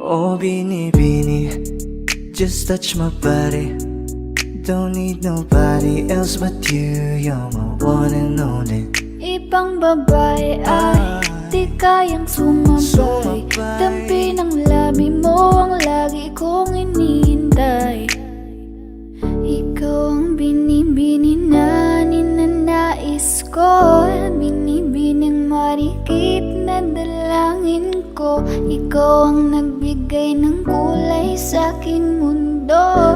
Oh, binibini, just touch my body. Don't need nobody else but you. You're my one and only. Ibang babae ay di kayang sumabay. Dampi ng labi mo ang lagi kong inihintay. Ikaw ang binibini na ninanais ko. Binibining marikit na dalangin ko. Ikaw ang nagbigay ng kulay sa aking mundo.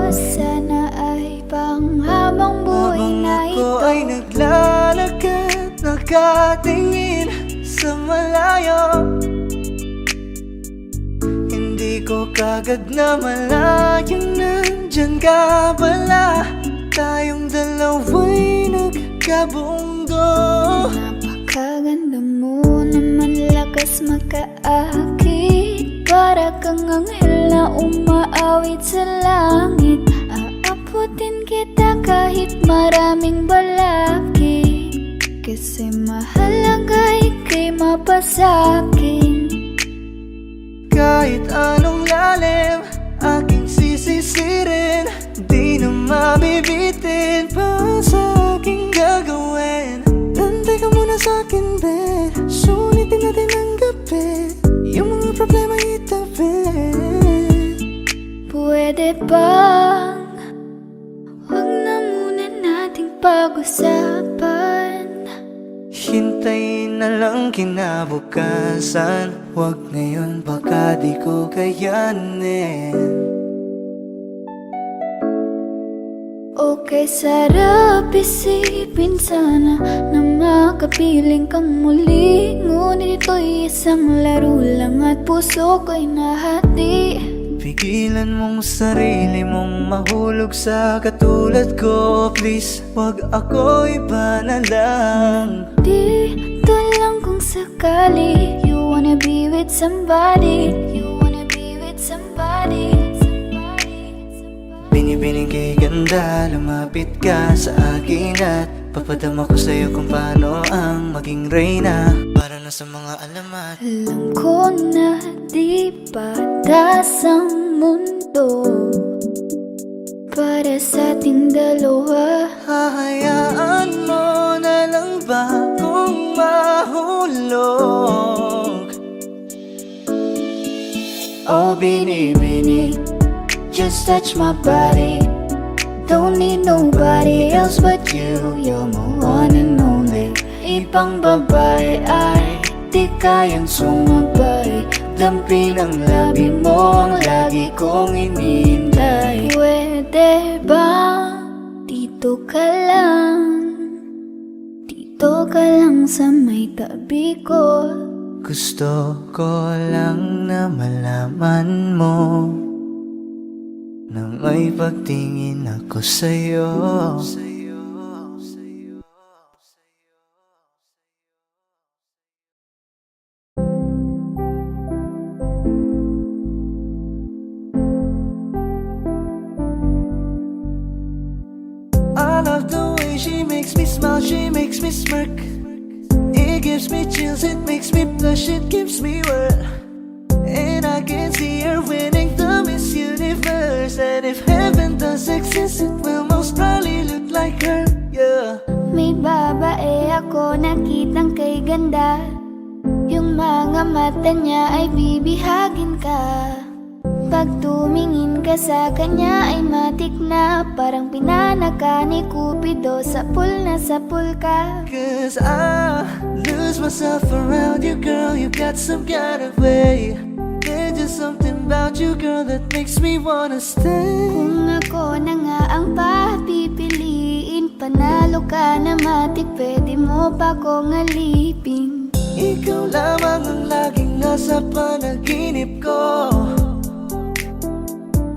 Sana ay panghabang buhay na ito. Habang ako ay naglalakad, nakatingin sa malayo, hindi ko kagad na malayang nandyan ka pala. Tayong dalawa'y nagkabundo. Napakaganda mo naman, lakas makaakit. Para kang anghel na umaawit sa langit. Aabutin kita kahit maraming balakid. Kasi mahalaga ika'y mapasakin. Kahit anong lalim, aking sisisirin. Di na mabibitin pa sa aking gagawin. Nantay ka muna sa'kin, be. Sulitin natin ang gabi. Yung mga problema itabi. Pwede bang wag na muna nating pag-usapan? Hintayin na lang kinabukasan. Wag ngayon, baka di ko kayanin. Okay, sarap isipin sana na makapiling kang muli. Ngunit ito'y isang laro lang at puso ko'y nahati. Pigilan mong sarili mong mahulog sa katulad ko. Please, wag ako, iba na lang. Dito lang kung sakali you wanna be with somebody. You wanna be with somebody. Binibining kay ganda, lumapit ka sa akin at papadama ko sa'yo kung paano ang maging reyna. Para na sa mga alamat. Alam ko na di patas ang mundo para sa ating dalawa. Hahayaan mo na lang ba kung mahulog? Oh, binibini, just touch my body. Don't need nobody else but you. You're my one and only. Ibang babae ay di kayang sumabay. Dampi ng labi mo ang lagi kong inihintay. Pwede ba dito ka lang? Dito ka lang sa may tabi ko. Gusto ko lang na malaman mo na may pagtingin ako sa'yo. I love the way she makes me smile, she makes me smirk. It gives me chills, it makes me blush, it gives me work. And I can see her winning the Miss Universe. And if heaven does exist, it will most probably look like her, yeah. May babae ako nakitang kay ganda. Yung mga mata niya ay bibihagin ka. Pag tumingin ka sa kanya ay matik na. Parang pinanaka ni Cupido, sapul na sapul ka. Cause I lose myself around you, girl. You got some kind of way. There's just something about you, girl, that makes me wanna stay. Kung ako na nga ang papipiliin, panalo ka na matik, pwede mo pa kong alipin. Ikaw lamang ang laging nasa panaginip ko.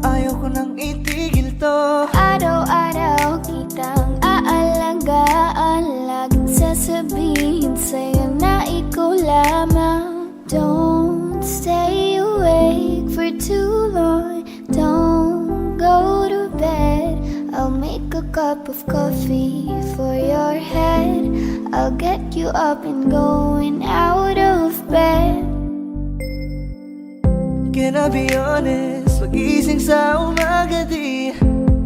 Ayaw ko nang itigil to. Araw-araw kitang aalagaan, laging sasabihin sa'yo na ikaw lamang. Don't stay awake for too long. Don't go to bed. I'll make a cup of coffee for your head. I'll get you up and going out of bed. Can I be honest? Pagising sa umaga di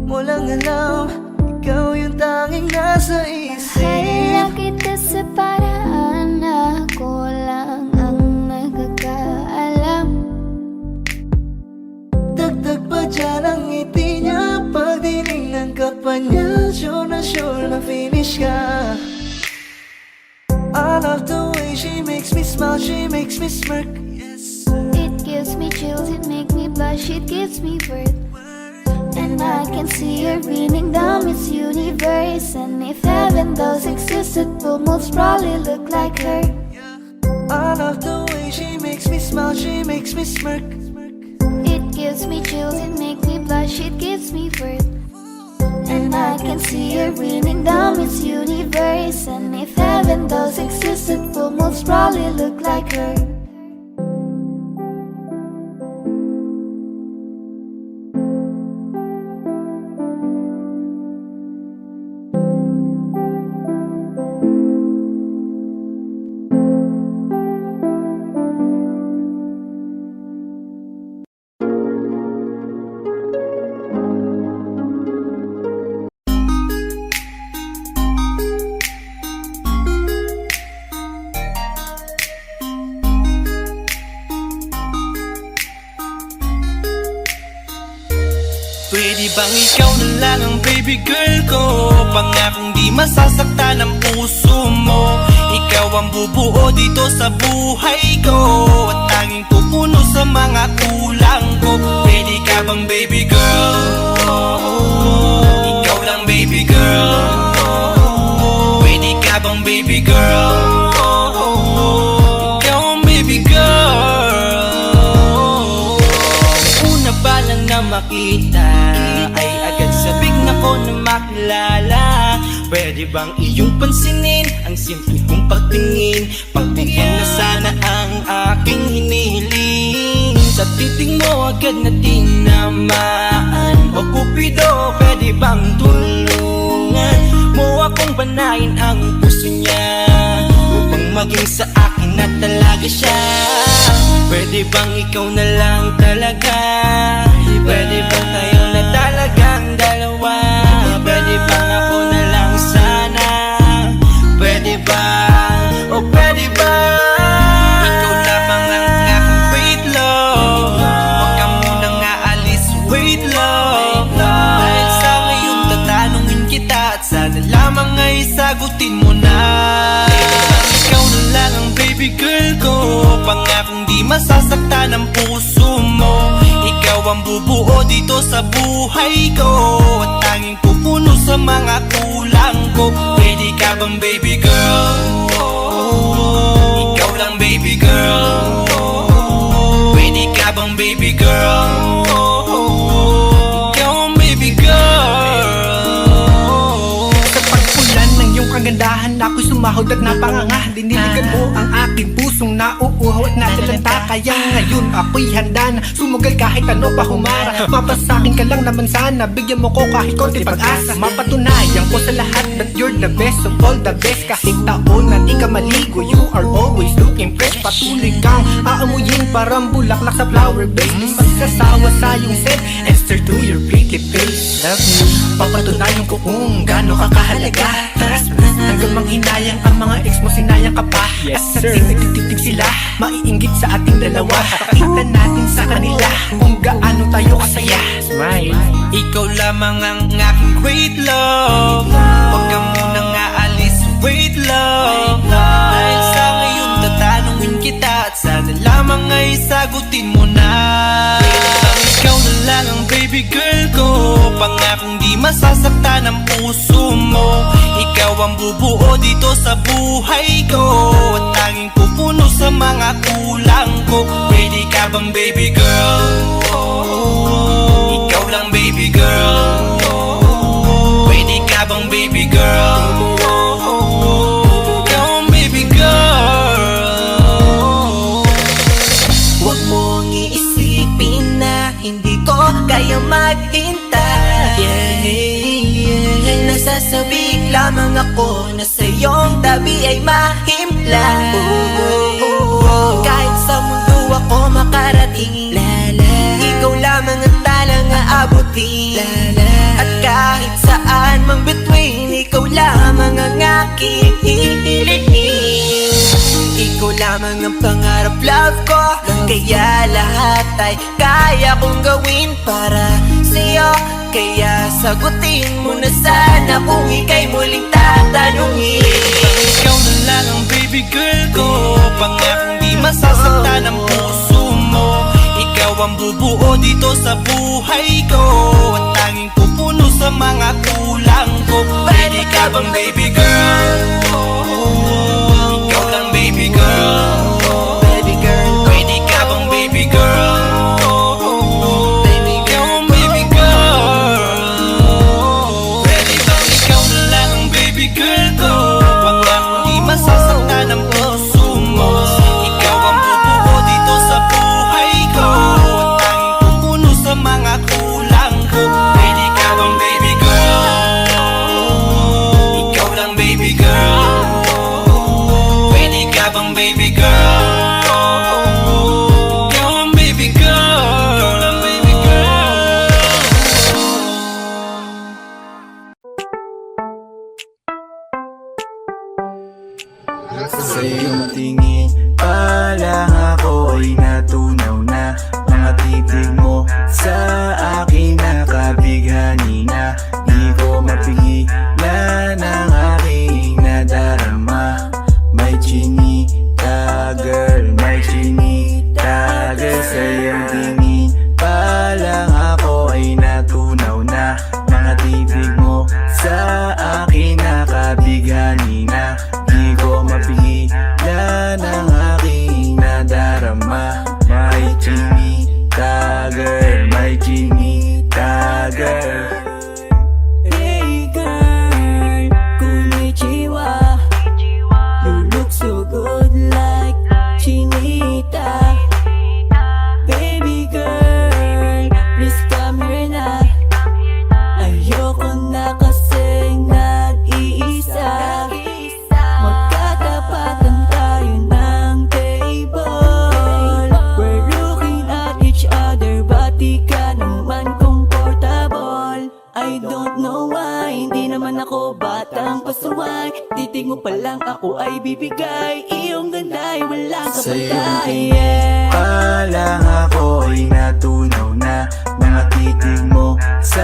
mo lang alam, ikaw yung tanging nasa isip. Mahal kita sa paraan na ako lang ang nakakaalam. Dagdag pa dyan ang ngiti niya, pag dinignan ka pa niya, sure na finish ka. I love the way she makes me smile, she makes me smirk. Yes, It gives me chills, it makes me blush, it gives me worth. And I can see her beaming down Miss Universe. And if heaven does exist, it will most probably look like her. I love the way she makes me smile, she makes me smirk. It gives me chills, it makes me blush, it gives me worth. And I can see her beaming down Miss Universe. And if heaven does exist, it will most probably look like her. Pwede bang ikaw na lang ang baby girl ko? Pangakong di masasaktan ang puso mo. Ikaw ang bubuo dito sa buhay ko, at tanging pupuno sa mga kulang ko. Pwede ka bang baby girl? Ikaw lang baby girl. Pwede ka bang baby girl? Ikaw ang baby girl. Una pa lang na makita ay agad sabik na ko na makilala. Pwede bang iyong pansinin ang simple kong pagtingin? Pagbigyan na sana ang aking hinihiling. Sa titing mo agad na tinamaan. O Cupido, pwede bang tulungan mo akong banayin ang puso niya, upang maging sa akin na talaga siya? Pwede bang ikaw na lang talaga? Pwede bang tayo na talagang dalawa? Pwede bang ako na lang sana? Pwede ba? O pwede ba? Ikaw lamang ang aking great love. Huwag ka munang aalis, wait love. Dahil sa ngayon tatanungin kita, at sana lamang ay sagutin mo na. Ikaw na lang ang baby girl ko, pangakong di masasaktan ang puso mo. Ikaw ang bubuo dito sa buhay ko, at tanging pupuno sa mga kulang ko. Pwede ka bang baby girl? Ikaw lang baby girl. Pwede ka bang baby girl? Ikaw ang baby girl. Sa pagpulan ng iyong kagandahan, ako'y sumahod at napanganga. Diniligan mo ang aking pusong nauuhaw at natalanta. Kaya ngayon ako'y handa na sumugal kahit ano pa humara. Mapasakin ka lang naman sana, bigyan mo ko kahit konti pag-asa. Mapatunayan ko sa lahat that you're the best of all the best. Kahit taon na di ka maligo, you are always looking fresh. Patuloy kang aamuyin parang bulaklak sa flower base. Di magsasawa sa iyong scent and stare to your pretty face. Love you, papatunayan ko kung gaano ka kahalaga. Hanggang manghinayang ang mga ex mo, sinayang ka pa. At sa nagtitig sila, maiinggit sa ating dalawa. Pakita natin sa kanila kung gaano tayo kasaya. Smile. Ikaw lamang ang aking great love. Huwag ka munang aalis, wait love. Dahil sa ngayon tatanungin kita, at sana lamang ay sagutin mo na. Ikaw na lang ang baby girl ko, pangakong di masasaktan ang puso mo. Ikaw ang bubuo dito sa buhay ko, at tanging pupuno sa mga kulang ko. Pwede ka bang baby girl? Ikaw lang baby girl. Pwede ka bang baby girl? Ikaw ang baby girl. Huwag mong iisipin na hindi ko kaya maghintay. Nasasabik lamang ako na sa iyong tabi ay mahimpla. Kahit sa mundo ako makarating, aabutin. At kahit saan mang between, ikaw lamang ang aking hihilihin. Ikaw lamang ang pangarap, love ko. Kaya lahat ay kaya kong gawin para sa'yo. Kaya sagutin mo na sana kung ika'y muling tatanungin. Ikaw na lang ang baby girl ko, pangakong di masasaktan ang puso mo. Ikaw ang bubuo dito sa buhay ko, at tanging pupuno sa mga kulang ko. Pwede ka bang baby girl? Ikaw lang baby girl. Baby girl, pwede ka bang baby girl? Baby girl, baby girl. Pwede bang ikaw na lang ang baby girl ko, pangakong di masasaktan ang puso mo. Ikaw ang bubuo dito sa buhay ko, at tanging pupuno sa mga kulang ko. Pwede ka bang baby girl? Ikaw lang baby girl. Pwede ka bang baby girl? Ikaw ang baby girl. Ikaw lang baby girl. Sa iyong tingin pa lang ako ay natunaw na. Mga titig mo sa akin nakabighani na. Di ko mapigilan ang aking nadarama. May chinita girl, may chinita girl. Sa iyong tingin pa lang ako ay natunaw na. Mga titig mo sa akin nakabighani na. Di ko mapigilan ang aking nadarama. May chinita girl, may chinita girl. Hey girl, konnichiwa. You look so good like Chinita. Baby girl, please come here na. Ayoko na kasing nag-iisa. Magkatapatan tayo ng table. We're looking at each other, but di ka naman comfortable. I don't know why, hindi naman ako batang pasuway. Titig mo pa lang ako ay bibigay. Iyong ganda ay walang Sa iyong kapatay. tingin pa lang ako ay natunaw na. Mga titig mo sa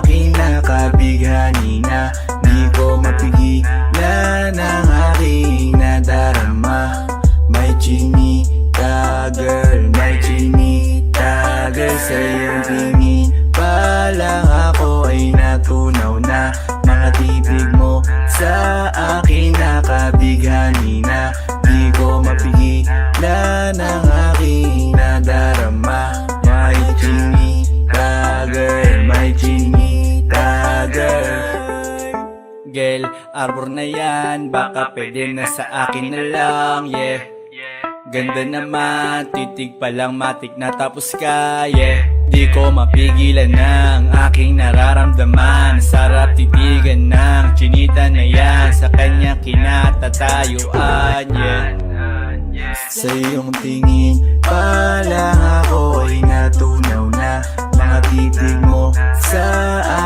akin nakabighani na. Di ko mapigilan ang aking nadarama. May chinita girl, may chinita girl. Sa iyong tingin pa lang ako ay natunaw na. Mga titig mo sa akin nakabighani na. Di ko mapigilan ang aking nadarama. May chinita girl, may chinita girl. Girl, arbor na yan, baka pwede na sa akin na lang, yeah. Ganda naman, titig pa lang matik na tapos ka, yeah. Di ko mapigilan ng aking nararamdaman. Sarap titigan ng chinita na yan, sa kanya kinatatayuan, yeah. Sa iyong tingin pa lang ako ay natunaw na. Mga titig mo sa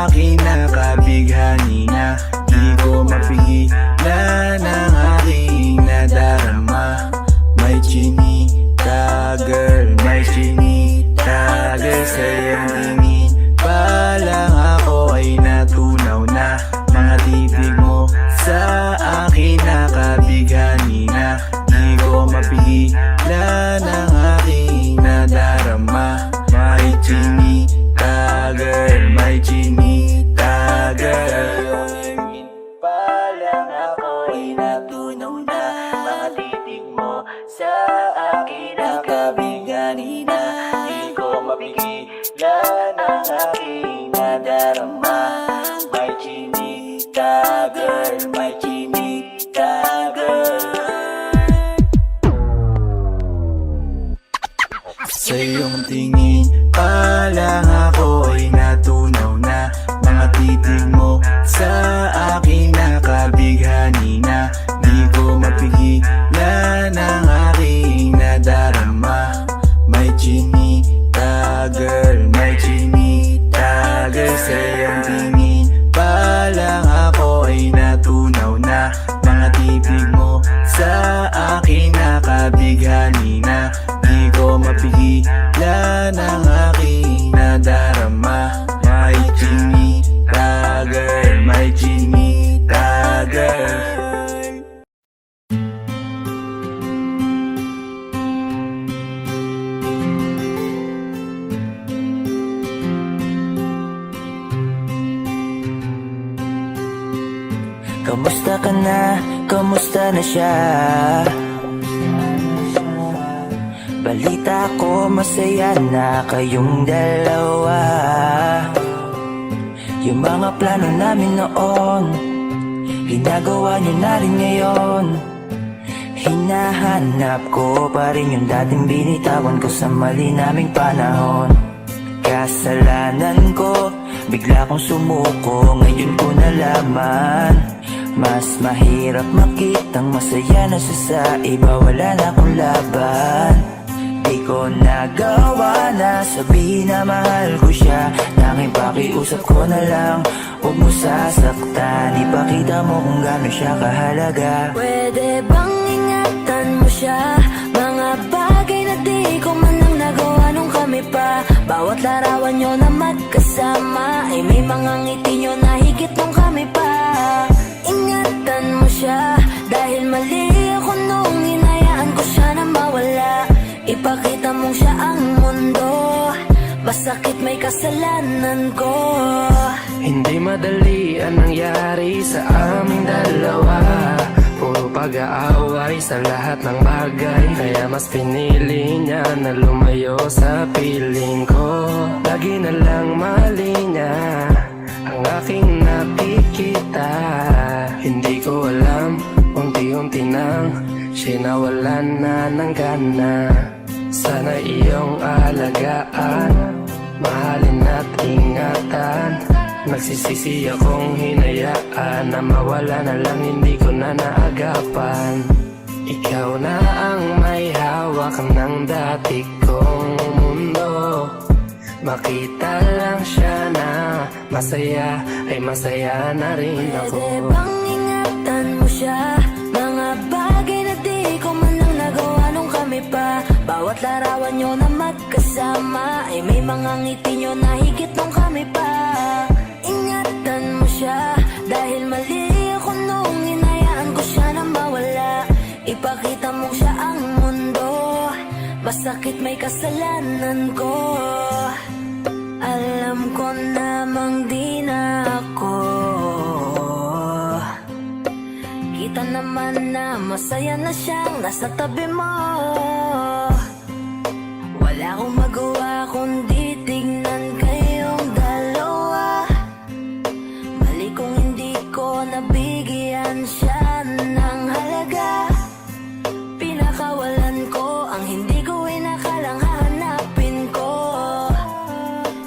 akin nakabighani na. Di ko mapigilan ang aking nadarama. May chinita girl, may chinita girl. Sa iyong tingin pa lang ako ay natunaw na. Mga titig mo sa akin nakabighani na. Di ko mapigilan ang aking nadarama. May chinita girl, may chinita girl. Pa lang ako ay natunaw na. Mga titig mo sa akin nakabighani na. Di ko mapigilan ang aking nadarama. May chinita girl, may chinita girl. Sa iyong tingin pa lang ako ay natunaw na. Mga titig mo sa akin nakabighani na. Di ko mapigilan ang aking nadarama. May chinita girl, may chinita ka na, kamusta na siya? Balita ko masaya na kayong dalawa. Yung mga plano namin noon, ginagawa niyo na rin ngayon. Hinahanap ko pa rin yung dating binitawan ko sa mali naming panahon. Kasalanan ko, bigla kong sumuko, ngayon ko nalaman. Mas mahirap makitang masaya na siya sa iba, wala na akong laban. Di ko nagawa na sabihin na mahal ko siya, tanging pakiusap ko na lang, huwag mo sasaktan. Ipakita mo kung gaano siya kahalaga. Pwede bang ingatan mo siya? Mga bagay na di ko man lang nagawa nung kami pa. Bawat larawan nyo na magkasama ay may mga ngiti nyo na higit nung kami pa. Ingatan mo siya dahil mali ako nung hinayaan ko siya na mawala. Ipakita mong siya ang mundo, masakit may kasalanan ko. Hindi madali ang nangyari sa aming dalawa. Puro pag-aaway sa lahat ng bagay, kaya mas pinili niya na lumayo sa piling ko. Lagi na lang mali niya ang aking nakikita. Hindi ko alam, unti-unti nang siya nawalan na ng gana. Sana iyong alagaan, mahalin at ingatan. Nagsisisi akong hinayaan na mawala na lang, hindi ko na naagapan. Ikaw na ang may hawak ng dati kong mundo. Makita lang siya na masaya, ay masaya na rin ako. Pwede bang ingatan mo siya? Mga bagay na di ko man lang nagawa nung kami pa. Bawat larawan nyo na magkasama ay may mga ngiti nyo na higit nung kami pa. Ingatan mo siya dahil mali ako nung hinayaan ko siya na mawala. Ipakita mong siya ang mundo, masakit may kasalanan ko. Alam ko namang di na ako. Kita naman na masaya na siyang nasa tabi mo. Wala akong magawa kundi tignan kayong dalawa. Mali kung hindi ko nabigyan siya ng halaga. Pinakawalan ko ang hindi ko inakalang hahanapin ko.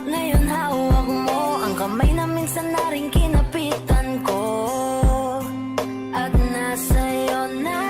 Ngayon hawak mo ang kamay na minsan na rin kinapitan ko. At nasa'yo na.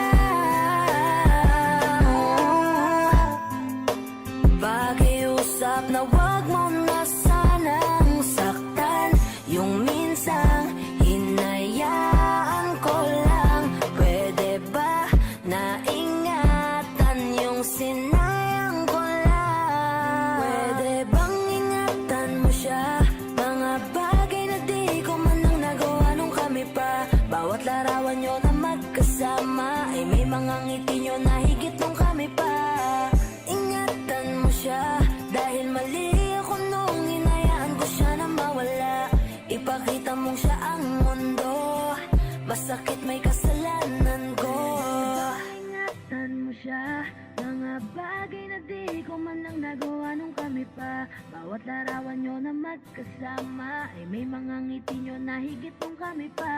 Pakiusap na wag mo na sanang saktan. Yung minsang hinayaan ko lang. Pwede ba na ingatan yung sinayang ko lang? Pwede bang ingatan mo siya? Mga bagay na di ko man lang nagawa nung kami pa. Bawat larawan nyo na magkasama ay may mga ngiti nyo na higit nung kami pa. Ingatan mo siya dahil mali ako nung hinayaan ko siya na mawala. Ipakita mong siya ang mundo, masakit may kasalanan ko. Ingatan mo siya, mga bagay na di ko man lang nagawa nung kami pa. Bawat larawan nyo na magkasama ay may mga ngiti nyo na higit nung kami pa.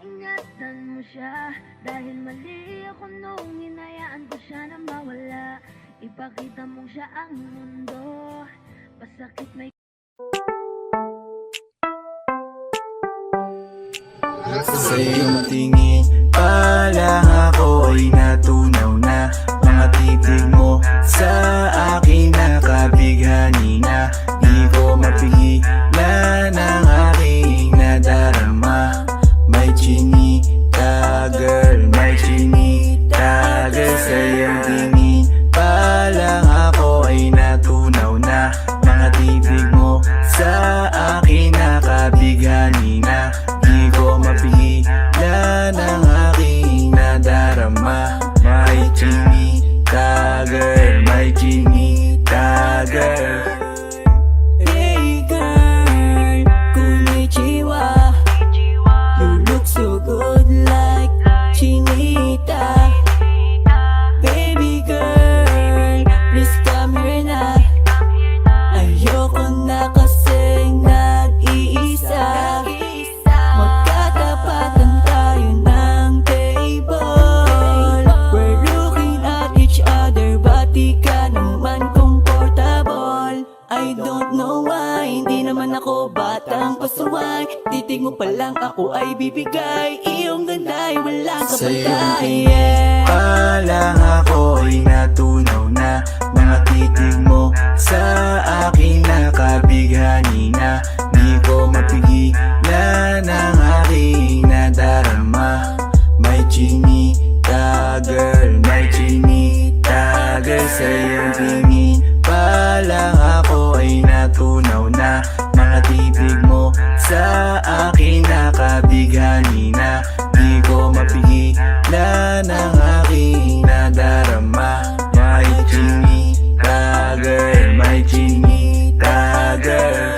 Ingatan mo siya dahil mali ako nung hinayaan ko siya na mawala. Ipakita mong siya ang mundo, masakit may Sa iyong tingin pa lang ako ay natunaw na. Mga titig mo sa akin nakabighani na. Di ko mapigilan ang aking nadarama. May chinita girl, may chinita girl. Sa iyong tingin pa lang ako ay natunaw na. Mga titig mo sa akin nakabighani na. Di ko mapigilan chinita. Baby girl, please come here na. Ayoko na kasing nag-iisa. Magkatapatan tayo ng table. We're looking at each other, ba't di ka naman comfortable? I don't know why, hindi naman ako batang pasuway. Titig mo pa lang ako ay bibigay. Iyong ganda ay walang Sa iyong kapatay. tingin pa lang ako ay natunaw na. Mga titig mo sa akin nakabighani na. Di ko mapigilan ang aking nadarama. May chinita girl, may chinita girl. Sa iyong tingin pa lang ako ay natunaw na. Mga titig mo sa akin nakabighani na. Di ko mapigilan ang aking nadarama. May chinita girl, may chinita girl.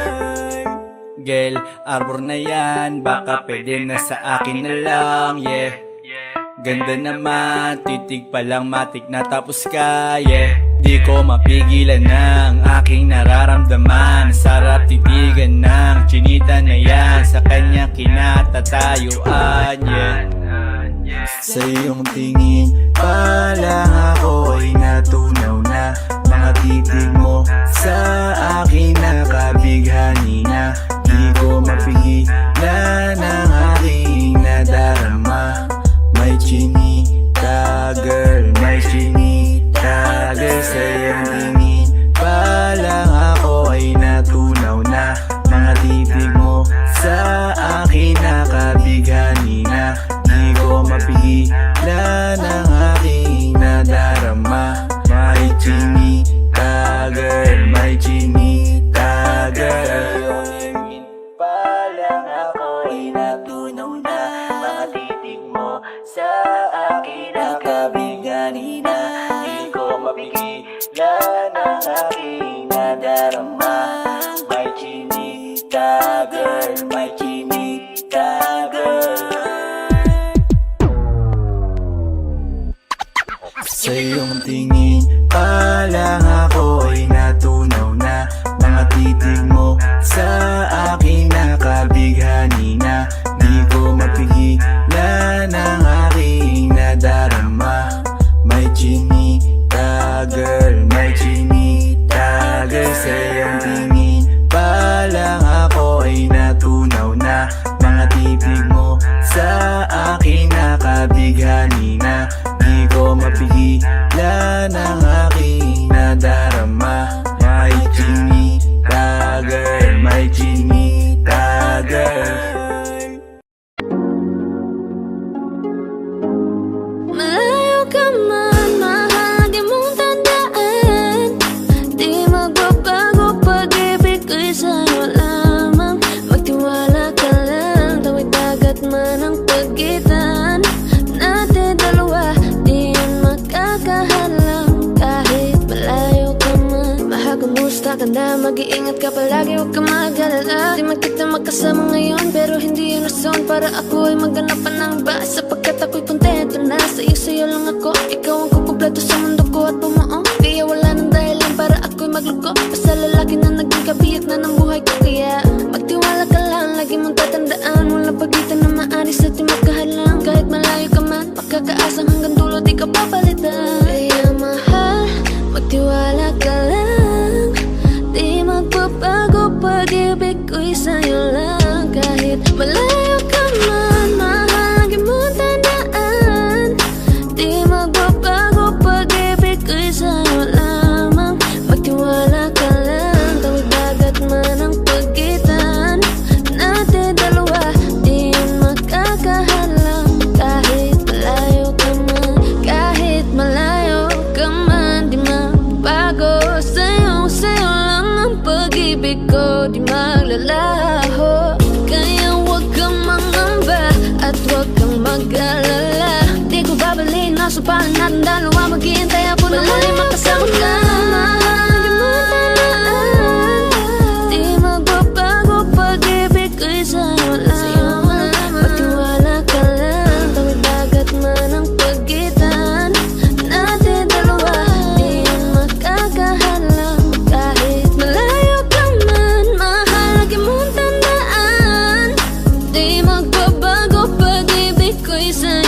Girl, arbor na yan, baka pwede na sa akin na lang, yeah. Ganda naman, titig pa lang matik na tapos ka, yeah. Di ko mapigilan ng aking nararamdaman. Sarap titigan ng chinita na yan, sa kanya kinatatayuan, yeah. Sa iyong tingin pa lang ako ay natunaw na. Mga titig mo sa akin nakabighani na. Di ko mapigilan ang aking nadarama. May chinita girl, may chinita girl. Sa iyong tingin pa lang ako ay natunaw na. Mga titig mo sa akin nakabighani na. Di ko mapigilan ang aking nadarama. May chinita girl, may chinita girl. Pa lang ako ay natunaw na. Mga titig mo sa akin nakabighani na. Di ko mapigilan ang aking nadarama. May chinita girl, may chinita girl. Sa iyong tingin pa lang ako ay natunaw na. Mga titig mo sa akin nakabighani na. Di ko mapigilan ang aking nadarama. May chinita girl, may chinita girl. Sa iyong tingin pa lang ako ay natunaw na. Mga titig mo sa akin nakabighani na. Di ko mapigilan ang aking nadarama. May chinita girl, may chinita girl. Malayo ka man, mahal, di mong tandaan. Di magbabago, pag-ibig ko'y sa'yo lamang. Magtiwala ka lang, tawid dagat man ang pagitan natin dalawa, di yan makakahalang. Kahit malayo ka man, mahal, kumusta ka na? Mag-iingat ka palagi, huwag ka mag-alala. Di man kita magkasama ngayon, pero hindi yun rason para ako ay maghanap pa ng iba. Sapagkat ako'y kontento na sa'yo lang ako. Ikaw ang kukumpleto sa mundo ko at bumuo. Kaya wala nang dahilan para ako'y magluko. Basta lalaki na naging kabiyak na ng buhay ko. Kaya magtiwala ka lang, lagi mong tatandaan. Walang pagitan na maaris at di magkahalang. Kahit malayo ka man, makakaasang hanggang dulo di ka papalitan. Kaya mahal, magtiwala ka lang. Di magbabago, pag-ibig ko'y sa'yo lang. Kahit malayo ka man, mahal, lagi mong tandaan. Di magbabago, pag-ibig ko'y sa'yo lamang. Magtiwala ka lang, tawid dagat man ang pagitan natin dalawa, di yan makakahalang. Kahit malayo ka man, kahit malayo ka man, di magbabago. Sa'yo lang ang pag-ibig ko, di maglalaho. Kaya huwag kang mangamba at huwag kang mag-alala. Di ko babaliin, nasa palan natin dalawa. Maghihintay ako na muli makasama ka. Mahal, di mo tandaan. Di magbabago, pag-ibig ko'y sa'yo lamang. Magtiwala ka lang, tawid dagat man ang pag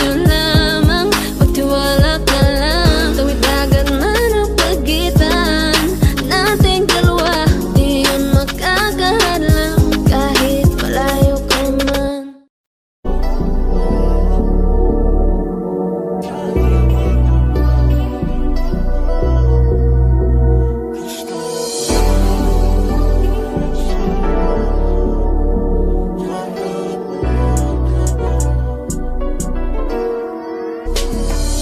sa'yo lamang. Magtiwala ka lang, tawid dagat na ng pagitan nating dalawa. Di yun makakahadlang kahit malayo ka man.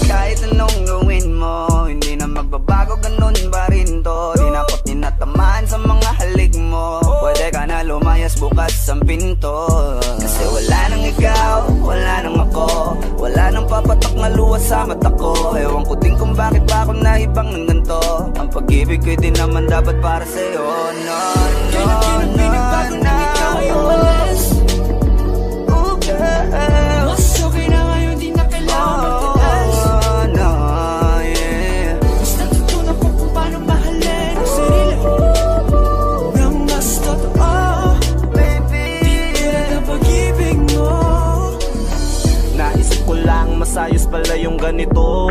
Kahit anong gawin mo, hindi na magbabago, ganun pa rin to. Di na ako tinatamaan sa mga halik mo. Pwede ka na lumayas, bukas ang pinto. Kasi wala nang ikaw, wala nang ako, wala nang papatak na luha sa mata ko. Ewan ko din kung bakit pa ako naibang ng ganito. Ang pag-ibig ko'y di naman dapat para sa'yo. No, no, no, no. Oh, girl. Mas okay na ngayon, di na kailangan magtaas. Oh, no, yeah. Mas natutunan ko kung paano mahalin ang sarili nang mas totoo. Baby, Tulad ng pag-ibig mo. Naisip ko lang masayos pala yung ganito.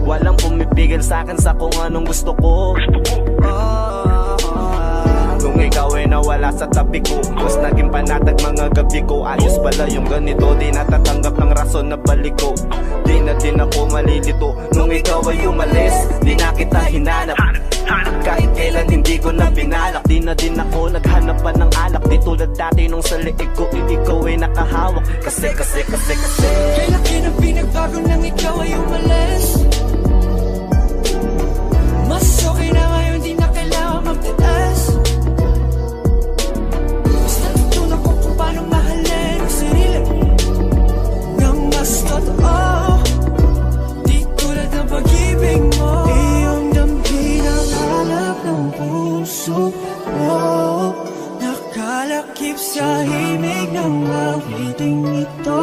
Walang pumipigil sa'kin sa kung anong gusto ko. Nung ikaw ay nawala sa tabi ko, mas naging panatag mga gabi ko. Ayos pala yung ganito, di natatanggap ng rason na balik ko. Di na din ako malilito. Nung ikaw ay umalis, di na kita hinanap. Kahit kailan hindi ko na binalak. Di na din ako naghanap pa ng alak. Di tulad dati nung sa liig ko, ikaw ay nakahawak. Kasi Kay laki ng pinagbago nang ikaw ay umalis. Mas okay na ngayon, di na kailangan magtaas. Mas natutunan ko kung paano mahalin ang sarili nang mas totoo. Di tulad ng pag-ibig mo. Iyong damhin ang hanap ng puso mo. Nakalakip sa himig ng awiting ito.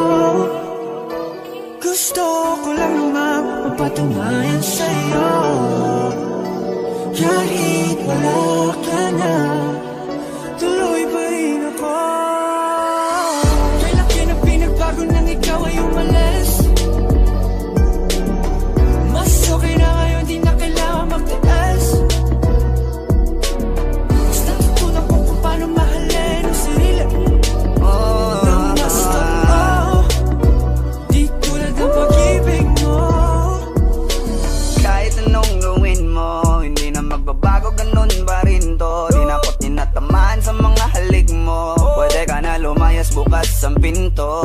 Gusto ko lang naman mapatunayan sa'yo. Kahit wala ka na, tuloy pa rin ako. Kay laki ng pinagbago nang ikaw ay umalis. Mas okay na ngayon, di na kailangan magtaas. Mas natutunan ko kung paano mahalin ang sarili nang mas totoo. Di tulad ng pag-ibig mo. kahit anong gawin mo, hindi na magbabago, ganun pa rin to. Di na ako tinatamaan sa mga halik mo. Pwede ka na lumayas, bukas ang pinto.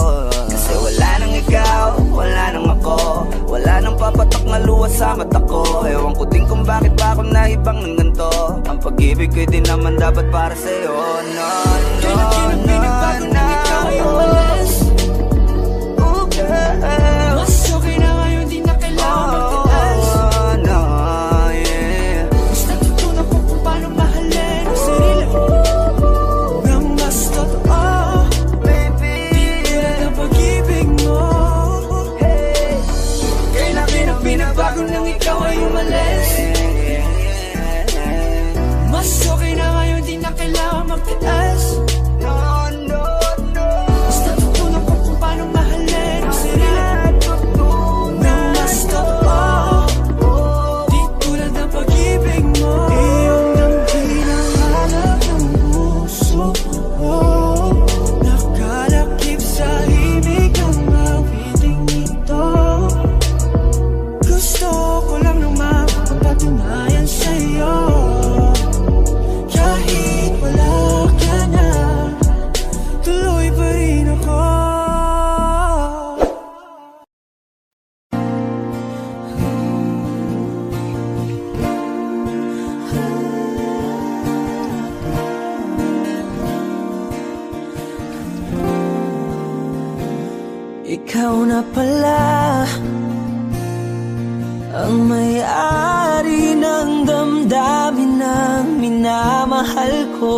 Kasi wala nang ikaw, wala nang ako, wala nang papatak na luha sa mata ko. Ewan ko din kung bakit pa ako naibang ng ganito. Ang pag-ibig ko'y di naman dapat para sa'yo. No, no, Kay laki ng pinagbago nang ikaw ay umalis. Oh, girl. Mas okay na ngayon, di na kailangan magtaas. Oh, no, yeah. Mas natutunan ko kung paano mahalin ang sarili nang mas totoo. Baby, Tulad ng pag-ibig mo. Kay laki ng pinagbago nang ikaw ay umalis. Mas okay na ngayon, di na kailangan magtaas. no, no, no. Mas natutunan ko kung paano mahalin ang sarili nang mas totoo. Di tulad ng pag-ibig mo. Iyong damhin ang hanap ng puso mo. Nakalakip sa himig ang awiting ito. Gusto ko lang naman mapatunayan sa'yo. Kahit wala ka na, tuloy pa rin ako. Ikaw na pala ang may-ari ng damdamin ng minamahal ko.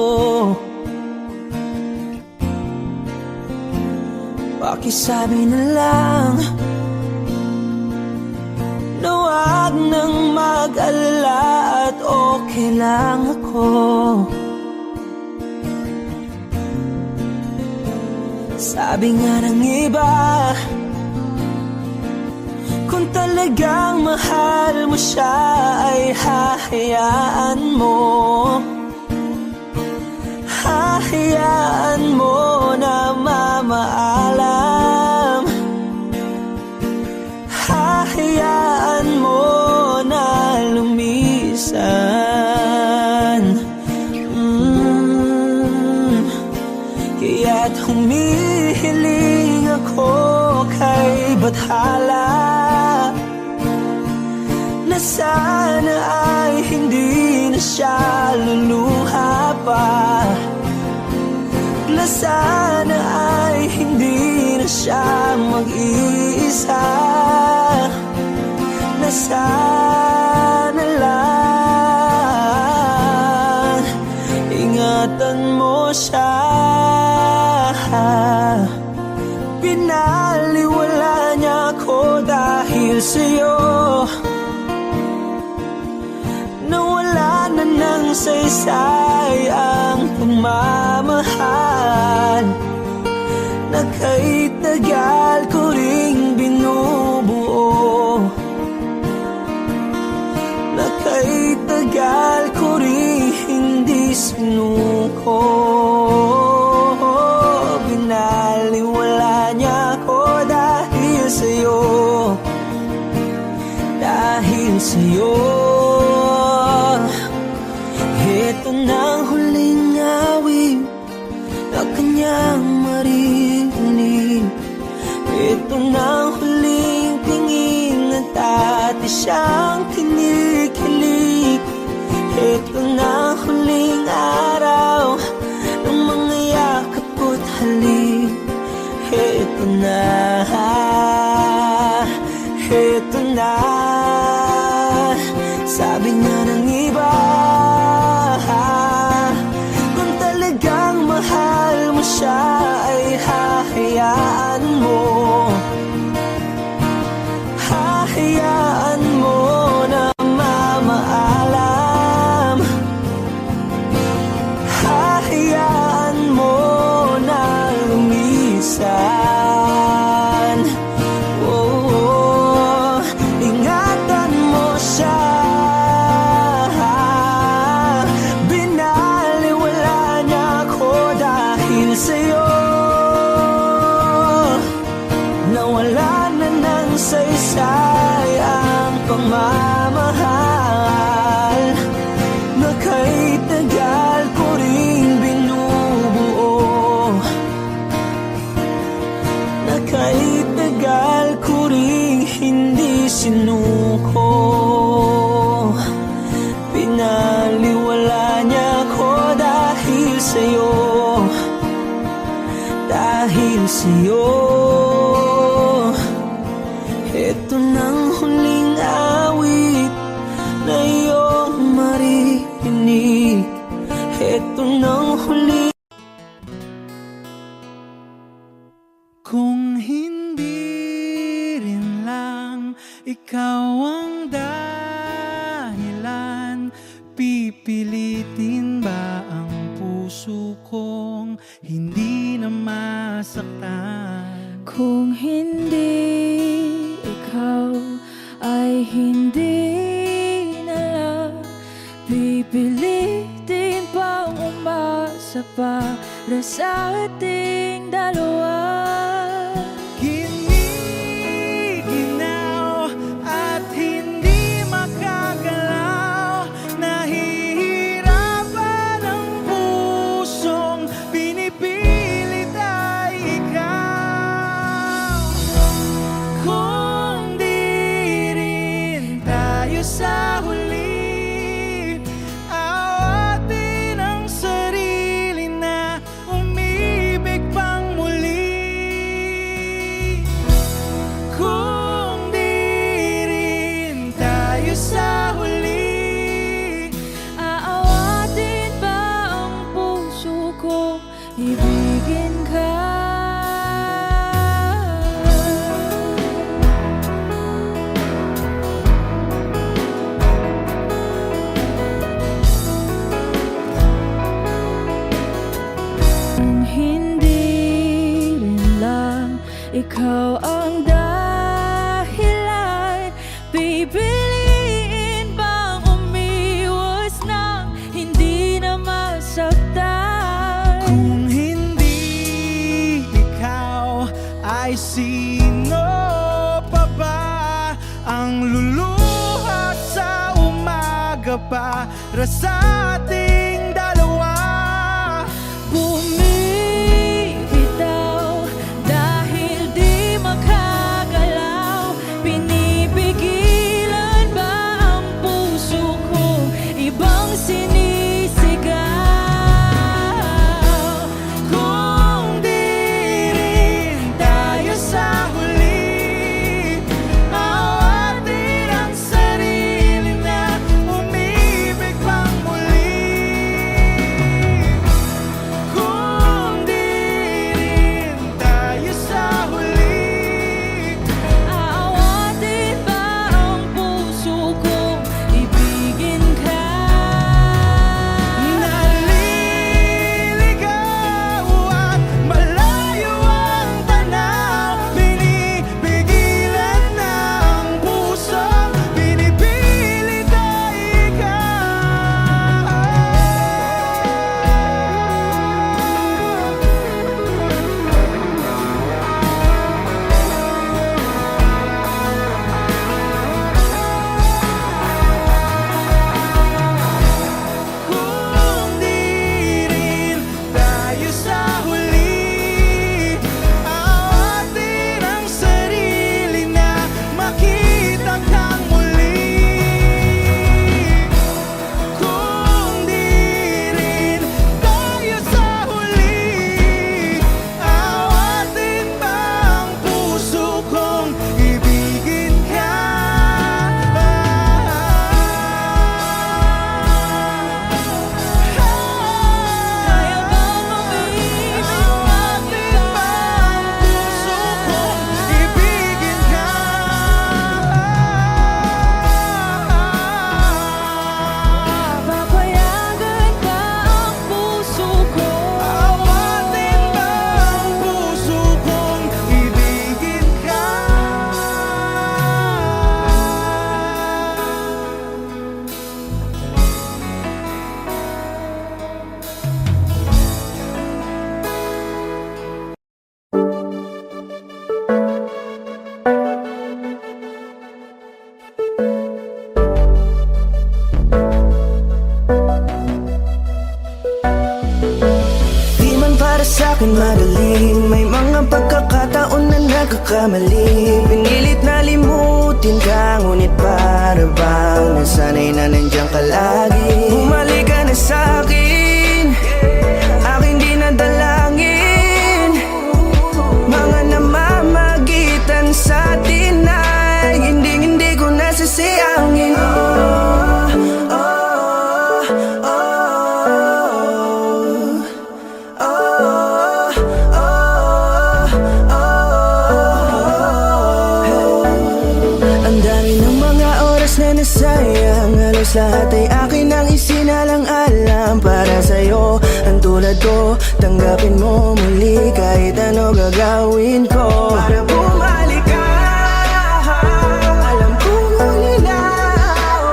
Pakisabi na lang na wag nang mag-alala at okay lang ako. Sabi nga ng iba, kung talagang mahal mo siya ay hahayaan mo. Hahayaan mo na mamaalam. Hahayaan mo na lumisan. Kaya't humihiling ako kay Bathala na sana ay hindi na siya luluha pa. Na sana ay hindi na siya mag-iisa. Na sana lang ingatan mo siya. Pinaliwala niya ako dahil sa'yo. Nawala na ng saysay ang pagmamahal na kahit tagal ko ring binubuo. Na kahit tagal ko ring hindi sinuko. Binaliwala niya ako dahil sa'yo. Dahil sa'yo. Ito na ang huling awit na kanyang marinig. Ito na ang huling tingin at dati siyang kinikilig. Ito na ang huling araw ng mga yakap ko't halik. Ito na, ito na. Sabi nga ng iba, kung talagang mahal mo siya ay hahayaan mo. Hahayaan mo na mamaalam. Hahayaan mo na lumisan. Oh, ingatan mo siya. Binaliwala niya ako dahil sa'yo. Nawala na ng saysay ang pagmamahal na kahit tagal ko ring binubuo. Na kahit tagal ko ring hindi sinuko. Pinaliwala niya ako dahil sa'yo. Dahil sa'yo. Ito nang huling awit na iyong marinig. Ito nang huling. Kung hindi rin lang ikaw ang dahilan, pipilitin ba ang puso kong hindi na masaktan? Kung hindi ikaw ay hindi na lang, pipilitin pang umasa para sa ating dalawa. Giniginaw at hindi makagalaw, nahihirapan ang pusong pinipilit ay ikaw. Kung di rin tayo sa huli, awatin ang sarili na umibig. ikaw ang dahilan. Pipiliin bang umiwas nang hindi na masaktan? Kung hindi ikaw, ay sino pa ba ang luluhat sa umaga para sa ating dalawa? Bumibitaw dahil di makagalaw. Pinipigilan ba ang puso ko? Ibang sinisigaw. Kung di rin tayo sa huli, awatin ang sarili na umibig pang muli. Kung di rin tayo sa huli, Aawatin ba ang puso ko? Ibigin ka. naliligaw at malayo ang tanaw, pinipigilan ng pusong pinipilit ay Kung di rin tayo sa huli, awatin ang sarili na makita kang muli. Kung di rin tayo sa huli, awatin ba ang puso kong ibigin ka? Kaya bang umibig Awatin ba ang puso kong ibigin ka? Papayagan ba ang puso ko? Awatin ba ang puso kong ibigin ka? Di man para sa'kin magaling, may mga pagkakataon na nagkakamali. Pinilit na limutin ka, ngunit para bang nasanay na nandiyan ka lagi. Bumalik ka na sa'kin, aking di nadalangin. Mga namamagitan sa atin ay hindi ko nasasayangin. Ang dami ng mga oras na nasayang, halos lahat ay akin ang isinalang-alam para sa'yo. Ang tulad ko, tanggapin mo muli kahit ano gagawin ko para bumalik ka. Alam kong ulinaw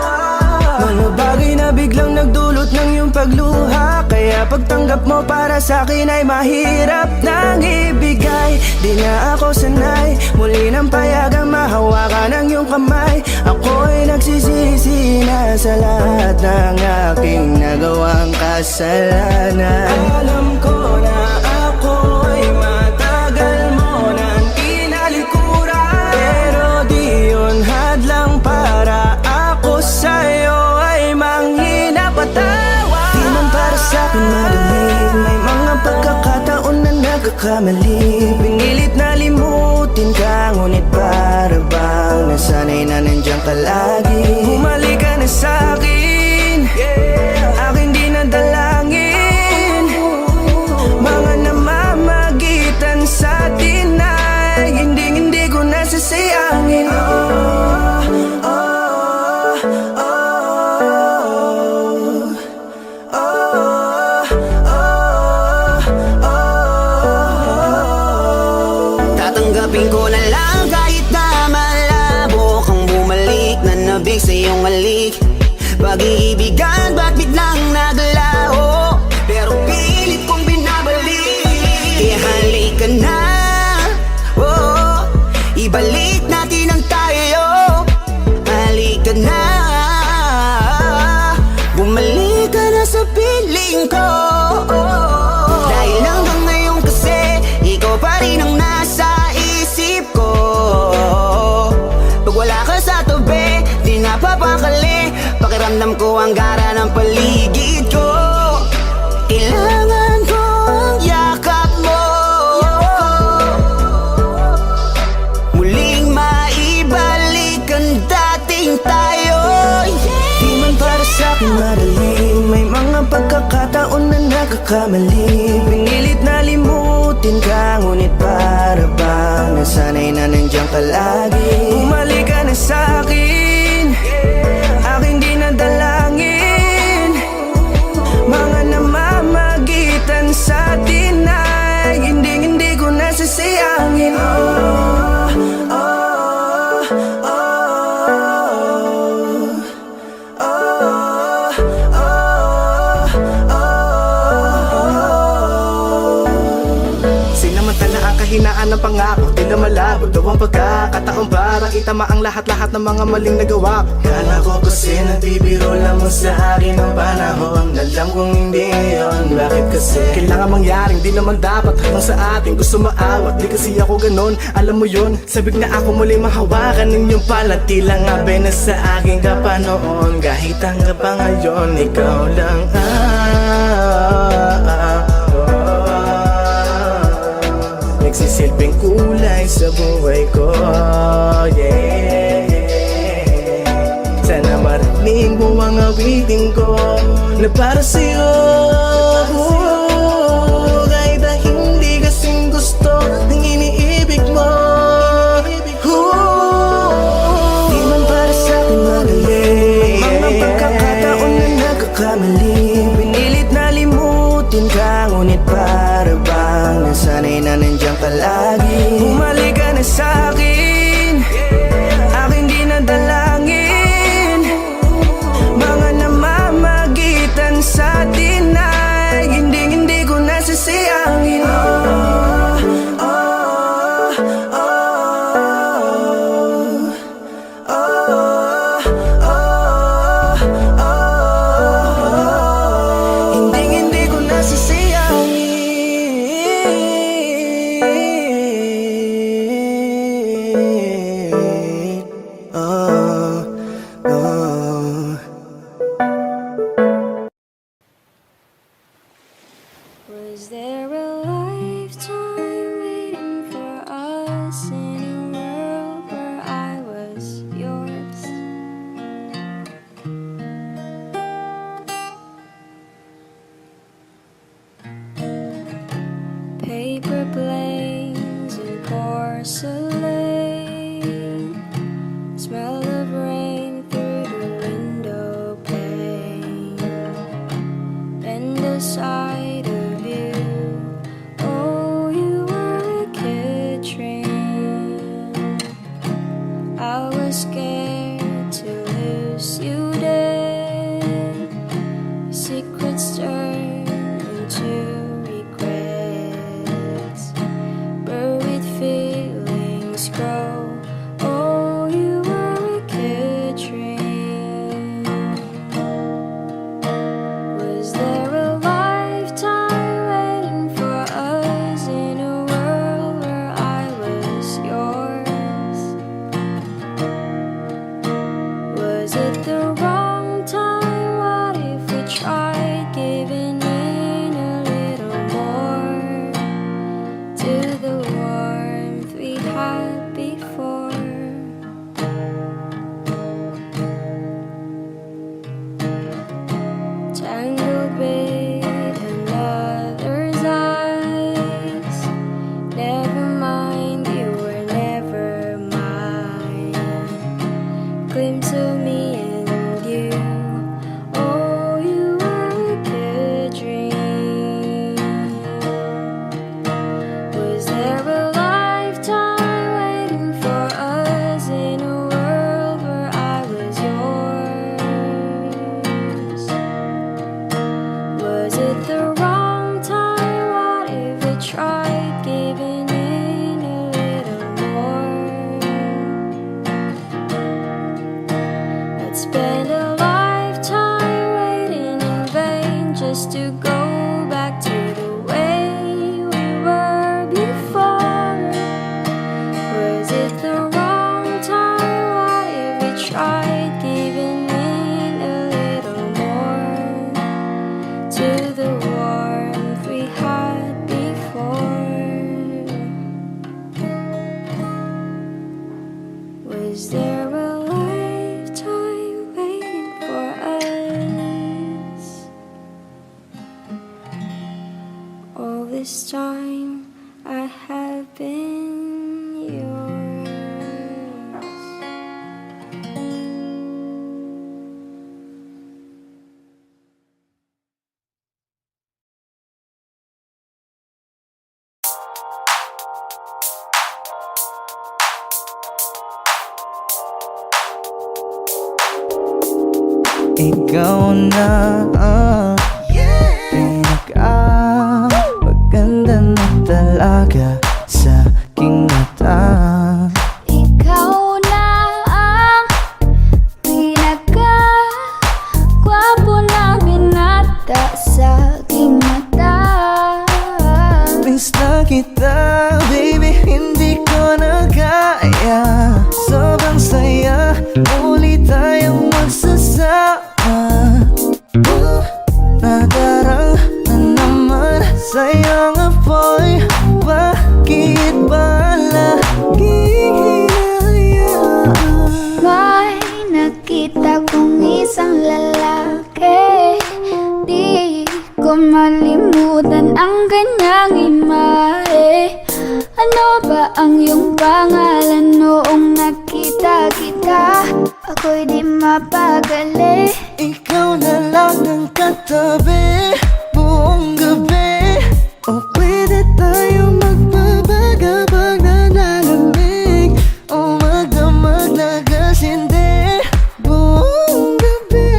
mga bagay na biglang nagdulot ng iyong pagluha. Kaya pagtanggap mo para sa'kin ay mahirap nang ibigay. Di na ako sanay, muli nang payagang mahawakan ang iyong kamay. Ako'y nagsisisi na sa lahat ng aking nagawang kasalanan. Alam ko na ako'y matagal mo nang tinalikuran, pero di yun hadlang para ako sa'yo ay manghina patawa. Di man para sa'kin magaling, may mga pagkakataon na nagkakamali. Pinilit na limutin ka, ngunit para bang nasanay na nandiyan ka lagi. Bumalik ka na sa'kin, aking di nadalangin. Mga namamagitan sa atin ay hindi ko nasasayangin. Tatanggapin ko na sabik sa iyong halik. Pag-iibigan ba't biglang naglaho? Pero pilit kong binabalik. Kaya halika na, oh, ibalik natin ang tayo. Halika na, bumalik ka na sa piling ko. Dahil hanggang ngayon kasi ikaw pa rin ang nasa isip ko. Pag wala ka sa tabi, di napapakali. Pakiramdam ko ang gara ng paligid ko. Kailangan ko ang yakap mo, muling maibalik ang dating tayo. Di man para sa'kin madali, may mga pagkakataon na nagkakamali. Pinilit na limutin ka, ngunit para bang nasanay na nandiyan ka lagi. Bumalik ka na sa'kin, aking di nadalangin. Mga namamagitan sa atin ay hindi ko nasasayangin. Oh, oh, Sinamantala ang kahinaan ng pangako, di na malabo daw ang pagkakataon para itama ang lahat-lahat ng mga maling nagawa ko. kala ko kasi nagbibiro lamang sa akin ang panahon. Alam kong hindi yun, bakit kasi? Kailangan mangyaring di naman dapat hanggang sa atin gusto maawat. Di kasi ako ganon, alam mo yun. Sabik na ako muli mahawakan ninyong pala. Tila nga na sa akin ka pa noon. Kahit hanggang pa ngayon, ikaw lang nagsisilbing kulay sa buhay ko, yeah. Sana marinig mo ang awitin ko na para sa'yo. Kahit na hindi kasing gusto ng iniibig mo. Di man para sa'kin madali, mga pagkakataon na nagkakamali. Pinilit na limutin ka, ngunit para bang nasanay na nandiyan ka lagi. Bumalik ka na sa'kin, aking di nadalangin. Mga namamagitan sa atin ay hindi ko nasasayangin. Oh, oh, oh, oh, hindi ko nasasayangin. Oh, oh. Was there a lifetime waiting for us in a world where I was yours? Paper planes and porcelain, smell of rain through the window pane, and the sight of you. Oh, you were a kid train. it the wrong time? What if we tried giving in a little more to the warmth we had before? Was there a lifetime waiting for us? All this time I have been yours. Ikaw na ang maganda na talaga sa aking mata. Ikaw na ang pinaka-gwapo na binata sa aking mata. Miss na kita, baby, hindi ko na kaya. Sobrang saya, muli tayong magsasama. Nadarang na naman sa'yo nga boy. Bakit ba laging hinahayaan? May nakita kong isang lalaki, di ko malimutan ang kanyang imahe. Ano ba ang iyong pangalan noong nakita kita? Ako'y di mapagali. Ikaw na lang ang katabi buong gabi. O pwede tayo magbabaga pag nanalamig, o magdamag na gasindi buong gabi.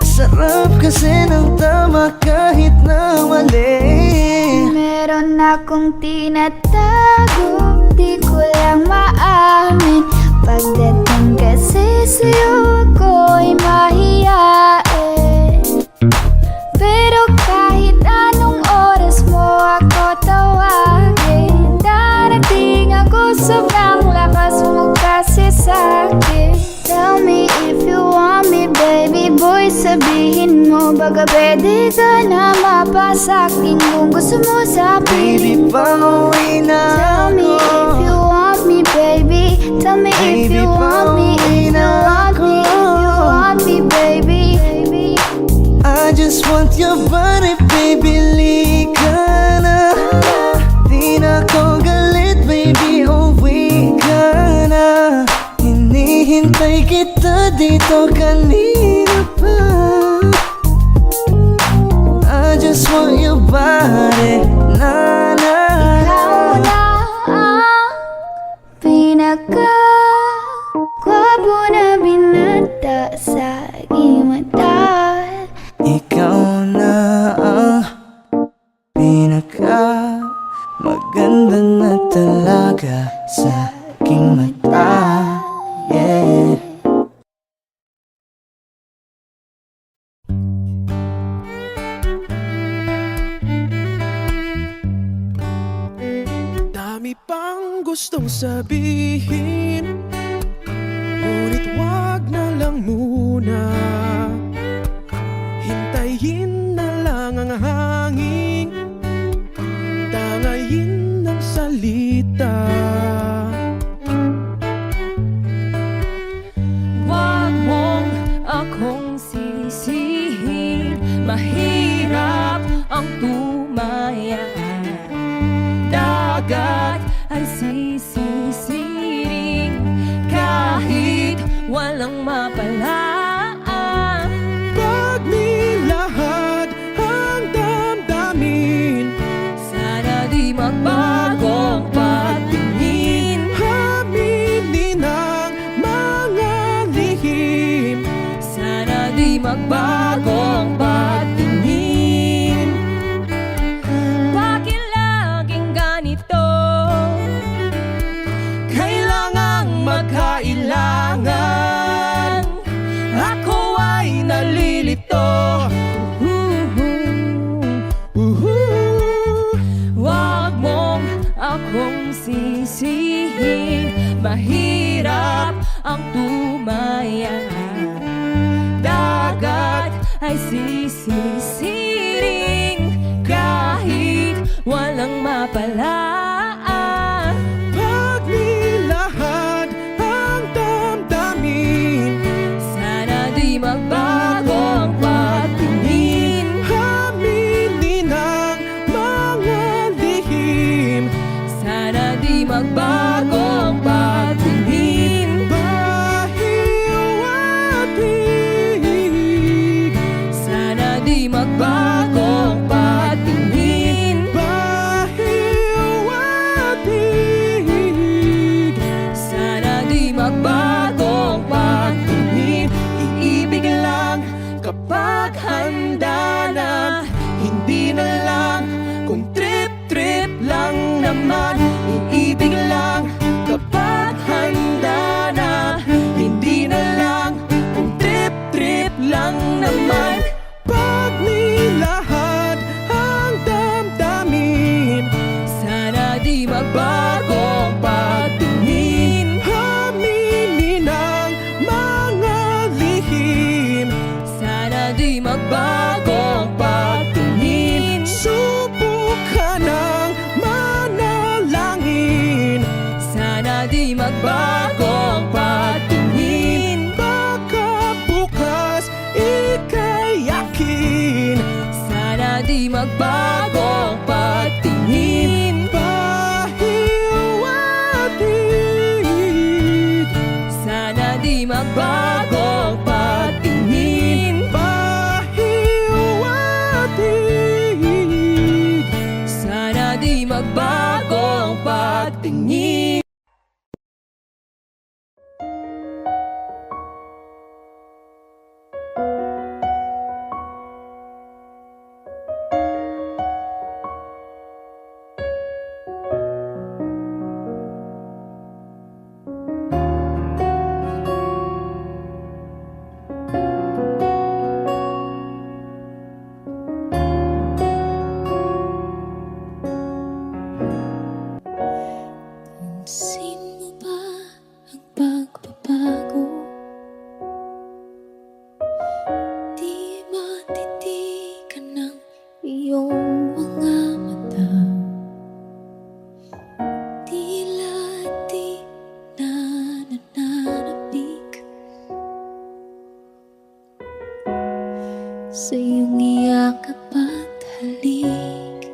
Sarap kasi ng tama kahit na mali. Meron akong tinatago, di ko lang maamin. Pagdating kasi sa'yo ako'y mahiyain. Pero kahit anong oras mo ako tawagin, darating ako, sobrang lakas mo kasi sa'kin. Tell me if you want me, baby boy, sabihin mo baga pwede ka na mapasa'kin kung gusto mo sa Baby, piling ko. pauwi na Tell me if you ako. want me, baby. Tell me if you want me, if you want me, if you want me, baby. I just want your body, baby, lika na. Di na ko galit, baby, uwi ka na. Hinihintay kita dito kanina pa. I just want your body, na na. Ikaw na ang pinaka-gwapo na binata sa aking mata. Ikaw na ang pinaka maganda na talaga sa aking mata. Yeah. Dami pang gustong sabihin, ngunit wag na lang muna. Hintayin na lang ang hangin, tangayin ng salita. Wag mong akong sisihin, mahirap ang tumaya. Dagat ay sisisiring kahit walang mapalaan. Pag nilahad ang damdamin, Sana di magbagong pagtingin. aminin ang mga lihim. Sana di magbagong pagtingin. Bakit laging ganito? Kailangang magkailangan. mahirap ang tumaya. Dagat ay sisisiring kahit walang mapalaan. Pag nilahad ang damdamin, Sana di magbago ang pagtingin. aminin ang mga lihim, Sana di magbago ang pagtingin. bahiw at hig, Sana di magbago ang pagtingin. bahiw at hig. Sana di magbago ang pagtingin. Iibig lang kapag handa na, hindi na lang kung trip-trip lang naman. Iibig lang kapag handa na, hindi na lang kung trip-trip lang naman. Pag nilahad ang damdamin, Sana di magbago ang pagtingin. aminin ang mga lihim, Sana di magbago ang pagtingin. subukan ang manalangin. Sana di magbago ang pagtingin. Baka bukas ika'y yakin, Sana di magbago ang pagtingin. bahiw at hig, Sana di magbago ang pagtingin. bahiw at hig. Sana di magbago ang pagtingin. Pansin mo ba ang pagbabago? Di matitigan ng iyong mga mata. Tila di na nananabik sa iyong iyakap at halik.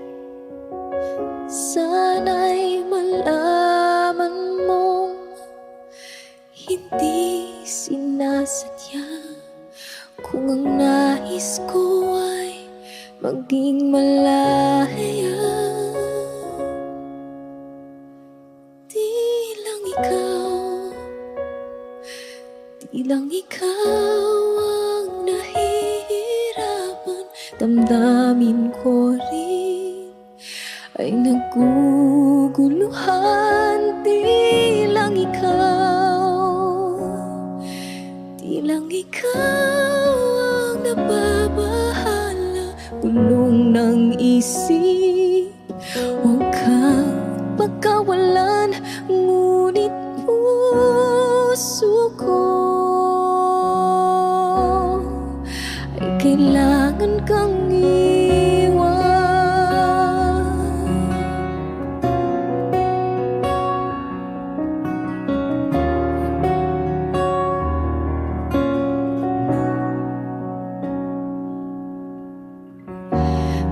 Sana'y malaman mong hindi sinasadya. Kung ang nais ko ay maging malaya, di lang ikaw ang nahihirapan. Damdamin ko rin ay naguguluhan. Di lang ikaw ang nababahala. Bulong ng isip, huwag kang pagkawalan. Ngunit puso ko ay kailangan kang iwan.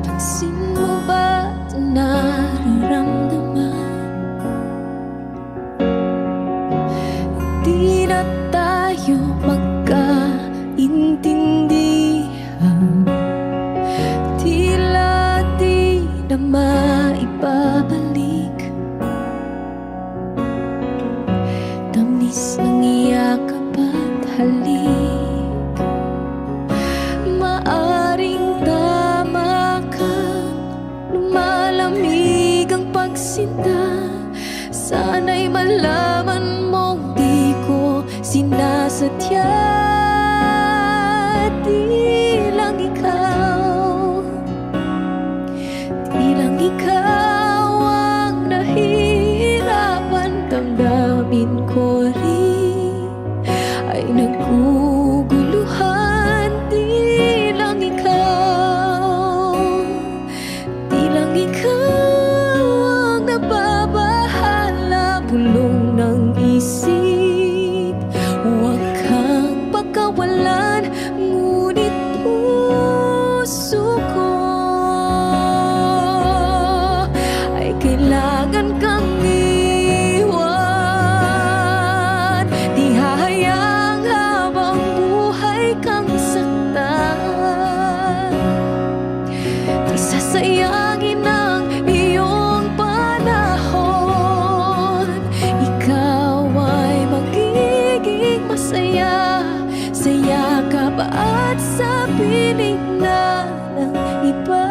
Pansin mo ba ito nararamdaman? Di na tayo magkaintindihan. Tila di na maibabalik. Tamis ng iyakap at halik. Maaring tama ka, lumalamig ang pagsinta. Sana'y malaman mong di ko sinasadya. Di lang ikaw ang nahihirapan. Damdamin damdamin ko rin ay naguguluhan. Di lang ikaw ang nababahala. Bulong ng isip, huwag kang pagkawalan. Ngunit puso ko ay kailangan kang iwan. Di hahayaang habang buhay kang saktan. Di sasayangin ang iyong panahon. Ikaw ay magiging masaya sa yakap at sa piling na ng iba.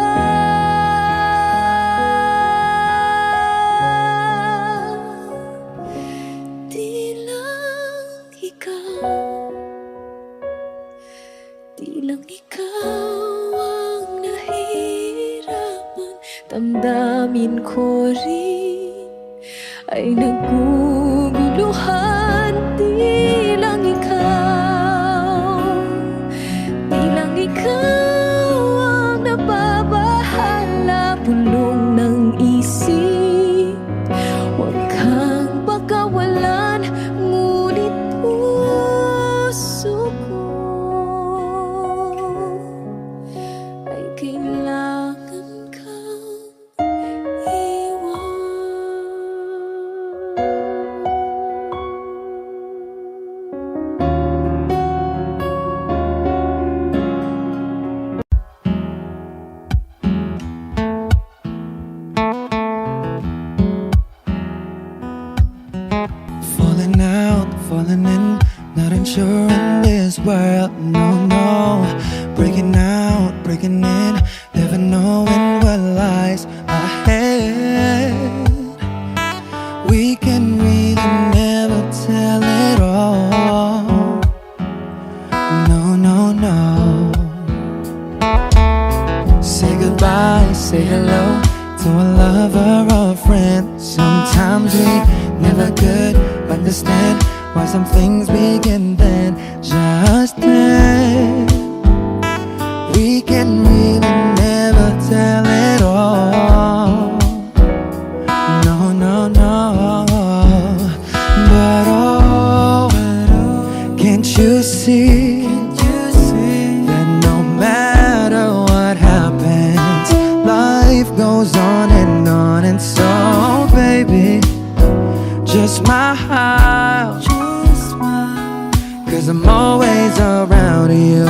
Di lang ikaw ang nahihirapan. Damdamin ko rin ay naguguluhan. Di lang ikaw ang nababahala. Bulong ng isip, huwag kang pagkawalan. Ngunit puso ko ay kailangan kang iwan. Falling out, falling in, not unsure in this world, no, no. Breaking out, breaking in, never knowing what lies ahead. We can really never tell it all, no, no, no. Say goodbye, say hello to a lover or a friend. Sometimes we never could understand why some things begin then, just then. We can really never tell it all, no, no, no. But oh, can't you see that no matter what happens, life goes on and on. And so baby, just smile, cause I'm always around you.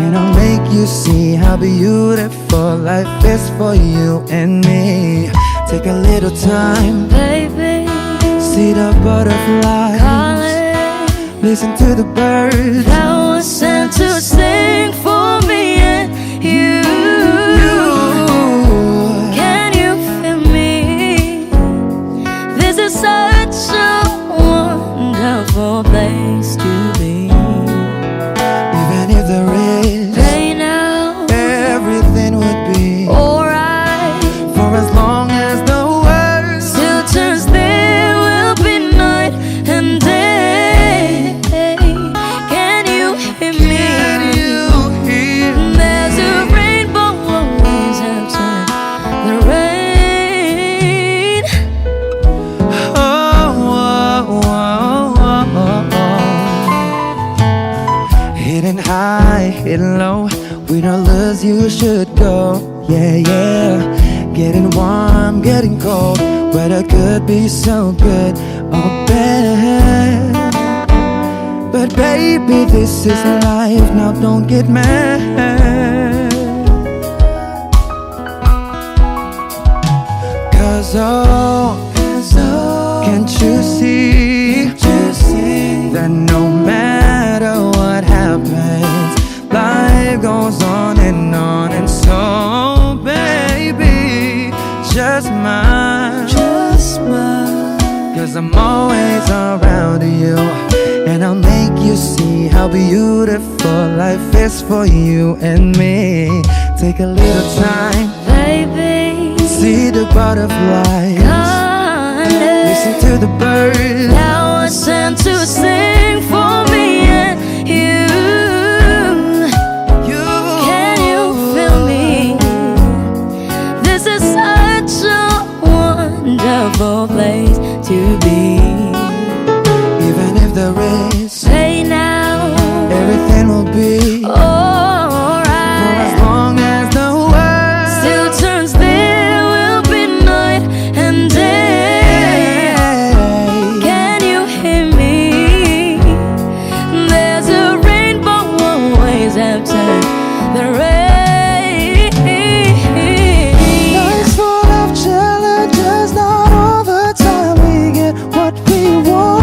And I'll make you see how beautiful life is for you and me. Take a little time, Baby, see the butterflies, calling, listen to the birds that was sent to sing for me and you. Can you feel me? This is such a wonderful place to be. Even if there is Right now, everything would be alright. for as long as the world Still turns, there will be night and day. Can you hear me? can you hear? There's a rainbow always outside the rain. Oh, oh, oh, oh, oh. Hidden high, hidden low, we don't lose, you should go. Yeah, yeah. Getting warm, getting cold, weather could be so good or bad. But baby, this is life, now don't get mad. Cause oh, can't you see that no matter what happens, life goes on and on. And so baby, just smile, cause I'm always around you. And I'll make you see how beautiful life is for you and me. Take a little time, Baby, see the butterflies, calling, listen to the birds. Now I sent to sing for me and you. Can you feel me? This is such a wonderful place to be. Even if there is Say now, everything will be for alright. as long as the world Still turns, there will be night and day. Can you hear me? There's a rainbow always after the rain. Life's full of challenges, not all the time we get what we want.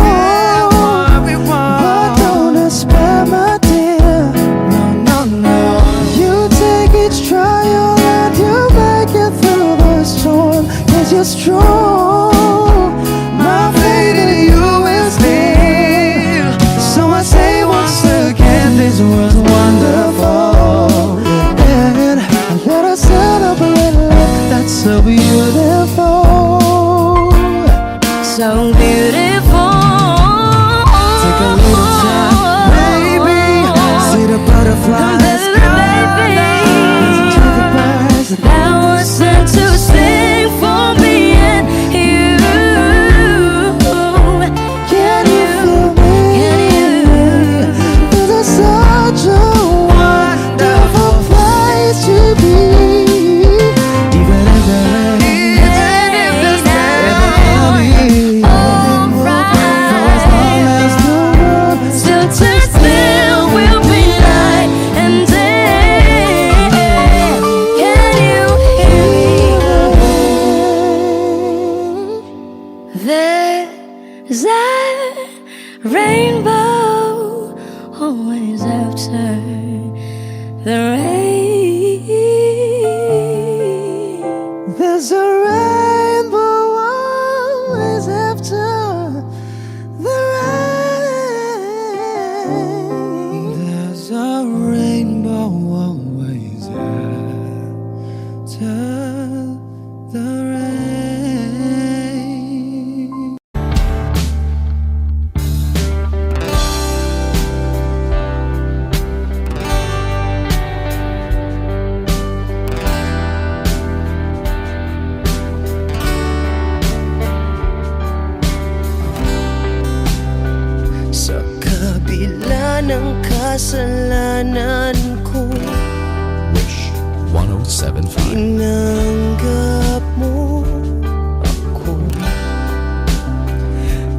But don't despair, my dear. No, no, no. You take each trial and you make it through the storm. 'Cause you're strong. My faith in you is near. So I say once again, this was wonderful. And let us celebrate life that's so beautiful. So beautiful. Take a little time, baby. See the butterflies. Baby. Listen to the birds. Now I sent to sing for me and you. Can you feel me? Can you? This is such a wonderful place to be. Even if there is everything for as long as the world Still turns, there will be night and day. Can you hear me? There's a rainbow always after the rain. There's a rainbow always after the rain. There's a rainbow always after the rain. Sa kabila ng kasalanan ko, Wish 1075. tinanggap mo ako.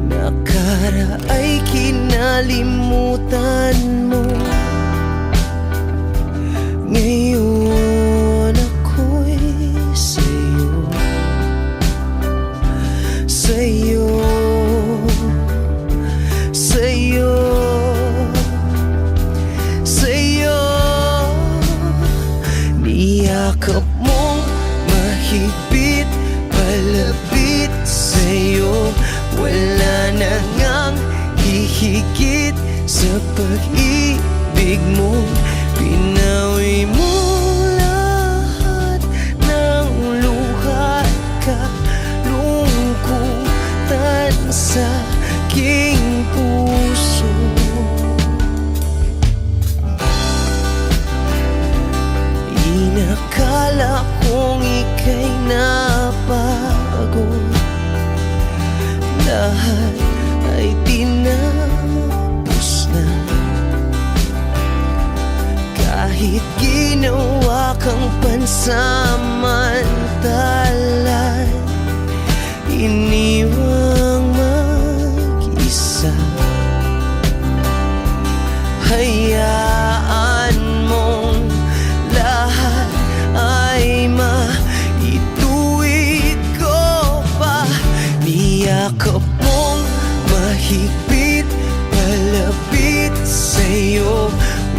Nakaraay kinalimutan mo. Ngayon ako'y sa'yo, sa'yo, sa'yo, sa'yo. Niyakap mong mahigpit, palapit sa'yo. Wala na ngang hihigit sa pag-ibig mo. Pinawi mo lahat ng luha at kalungkutan sa aking puso. Inakala kong ika'y napagod, lahat ay tinapos na. Kahit ginawa kang pansamantalan, iniwang mag-isa. Hayaan mong lahat ay maituwid ko pa. Niyakap mong mahigpit, palapit sa'yo.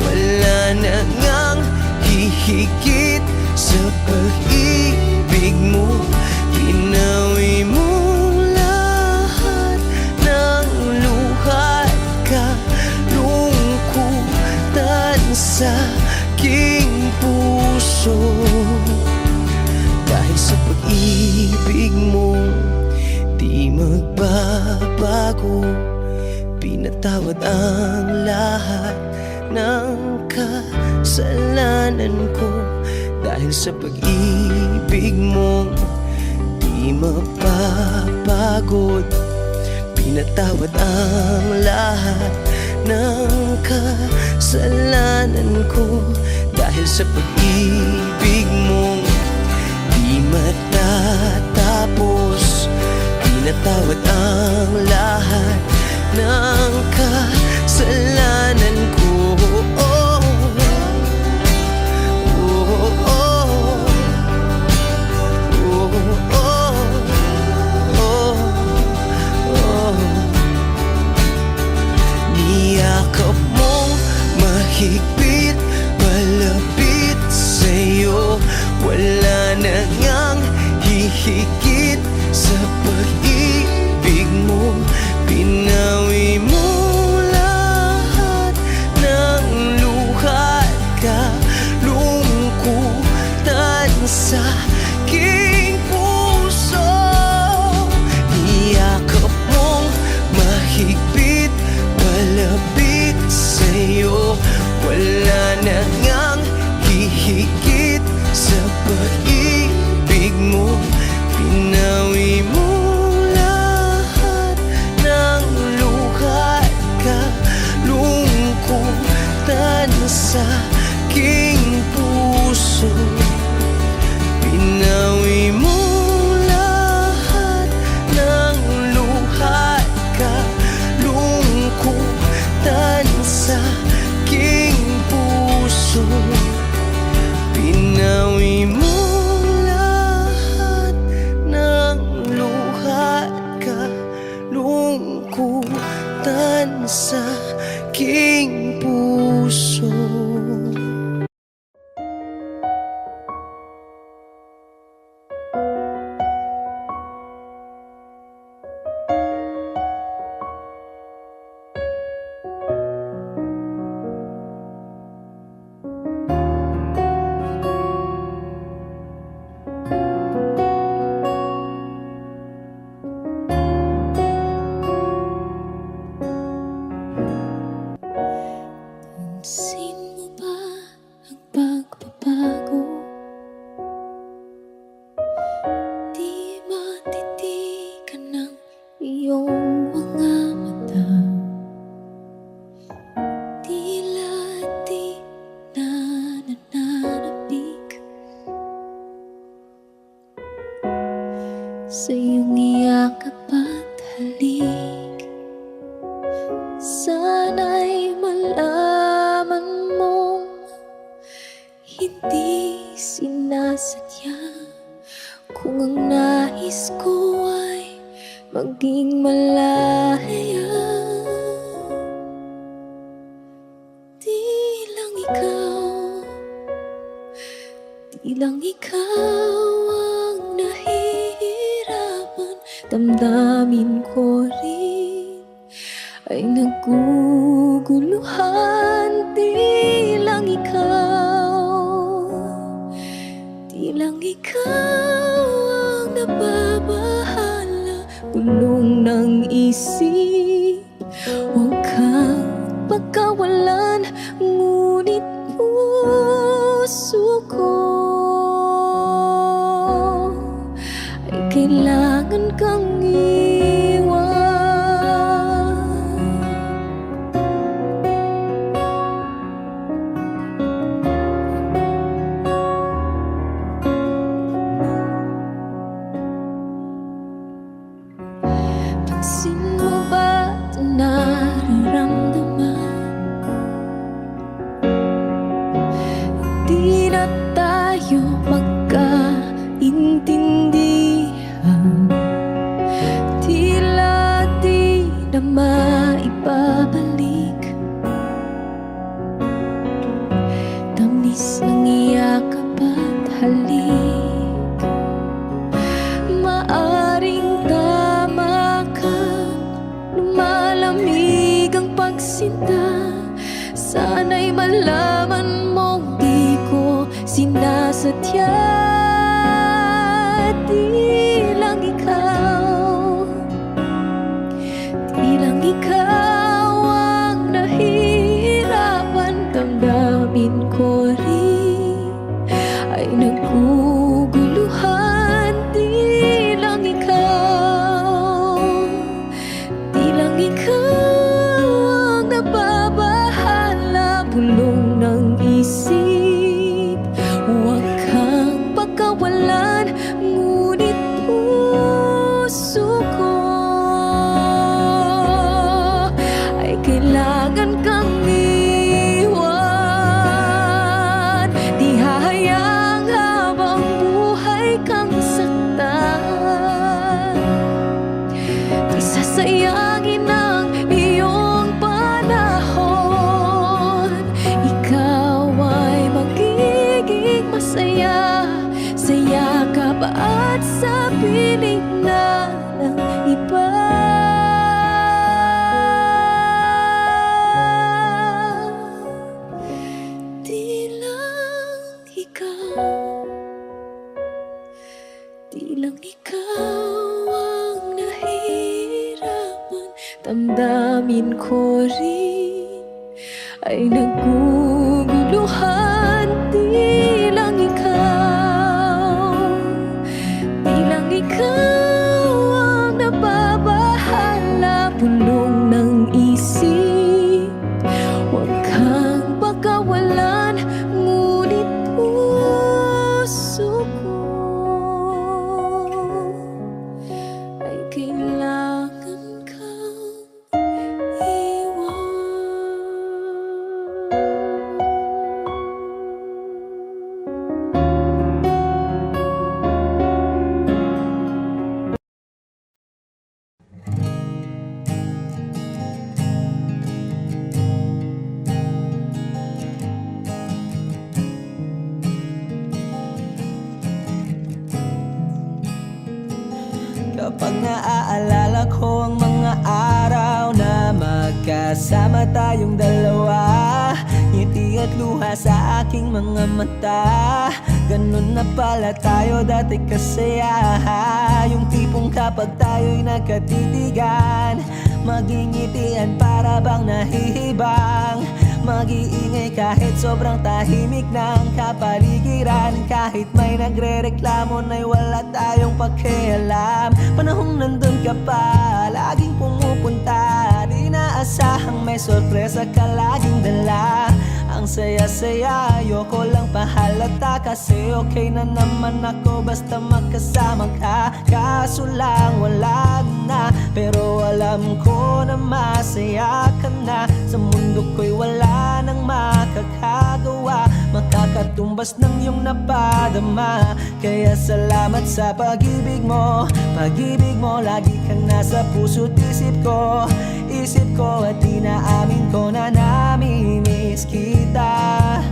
Wala na ngang hihigit sa pag-ibig mo. Pinawi mo lahat ng luha at kalungkutan sa aking puso. Dahil sa pag-ibig mo, di magbabago. nagbabago. Pinatawad ang lahat ng kasalanan ko, dahil sa pag-ibig mo di mapapagod. Pinatawad ang lahat ng kasalanan ko, dahil sa pag-ibig mo di matatapos. Pinatawad ang lahat ng kasalanan ko. Niyakap mong mahigpit, malapit sa'yo. Wala na ngang hihigit sa pag-ibig mo. Pinawi mo lahat ng luha at kalungkutan sa aking puso. Niyakap mong mahigpit, malapit sa'yo. Wala na ngang hihigit sa pag-ibig mo. Pinawi mo lahat ng luha at kalungkutan sa aking puso. Pinawi mo lahat ng luha at kalungkutan sa aking puso. Pinawi mo lahat ng luha at kalungkutan sa aking puso. Pansin mo ba ang pagbabago? Di matitigan ng iyong mga mata. Tila di na nananabik sa iyong iyakap at halik. Sana'y malaman mong hindi sinasadya, kung ang nais ko ay maging malaya. Di lang ikaw ang nahihirapan. Damdamin ko rin ay naguguluhan. Di lang ikaw ang nababahala. Gulong ng isip, huwag kang pagkawalan. Ngunit puso ko ay kailangan kang iwan. Pansin mo ba ito nararamdaman? Di na tayo magkaintindihan. Tila di na maibabalik. Tamis ng iyakap at halik. Maaring tama ka, lumalamig ang pagsinta. Sana'y malaman mong di ko sinasadya. Di lang ikaw puso ko rin ay naguguluhan. Di lang ikaw ang nababahala. Bulong ng isip, huwag kang pakawalan, ngunit puso ko ay kailangan kang iwan. Kapag naaalala ko ang mga araw na magkasama tayong dalawa, ngiti at luha sa aking mga mata. Ganun na pala tayo dati kasaya. Yung tipong kapag tayo'y nagkatitigan, magingitian para bang nahihibang. Mag-iingay kahit sobrang tahimik ng kapaligiran. Kahit may nagre-reklamo na'y wala tayong pakialam. Panahong nandun ka pa, laging pumupunta. Di naasahang may sorpresa ka laging dala. Ang saya-saya, ayoko lang pahalata. Kasi okay na naman ako basta magkasama ka. Kaso lang wala na, pero alam ko na masaya ka na. Sa mundo ko'y wala nang makakagawa, makakatumbas ng iyong napadama. Kaya salamat sa pag-ibig mo. Pag-ibig mo, lagi kang nasa puso't isip ko. Isip ko at inaamin ko na namimiss kita.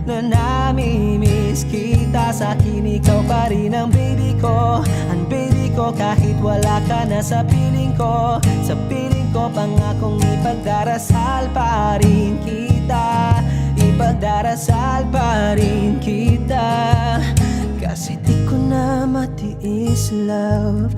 Na namimiss kita. Sa'kin ikaw pa rin ang baby ko. Ang baby ko kahit wala ka na sa piling ko. Sa piling ko pangakong ipagdarasal pa rin kita. Ipagdarasal pa rin kita. Kasi di ko na matiis, love.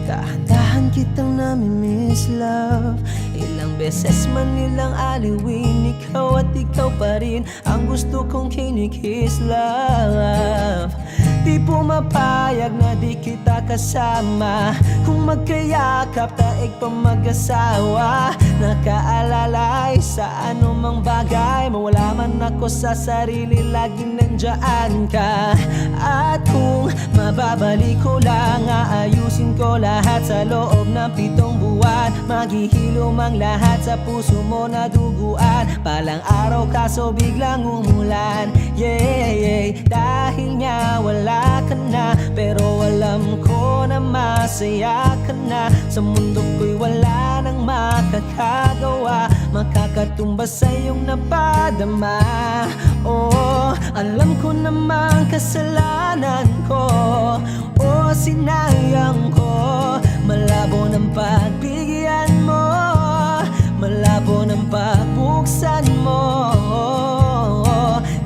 Dahan-dahan kitang namimiss, love. Ilang beses man nilang aliwin, ikaw at ikaw pa rin ang gusto kong kinikiss, love. Di pumapayag na di kita kasama. Kung magkayakap taig pa mag-asawa. Nakaalalay sa anumang bagay. Mawala man ako sa sarili, laging nandyan ka. At kung mababalik ko lang, aayusin ko lahat sa loob ng 7 buwan. Maghihilom ang lahat sa puso mo na duguan. Palang araw kaso biglang umulan. Yeah, yeah. Dahil nga wala ka na, pero alam ko na masaya ka na. Sa mundo ko'y wala nang makakagawa, makakatumbas sa iyong napadama. Oh, alam ko namang kasalanan ko. Oh, sinayang ko. Malabo ng pagbigyan mo, malabo ng pagbuksan mo.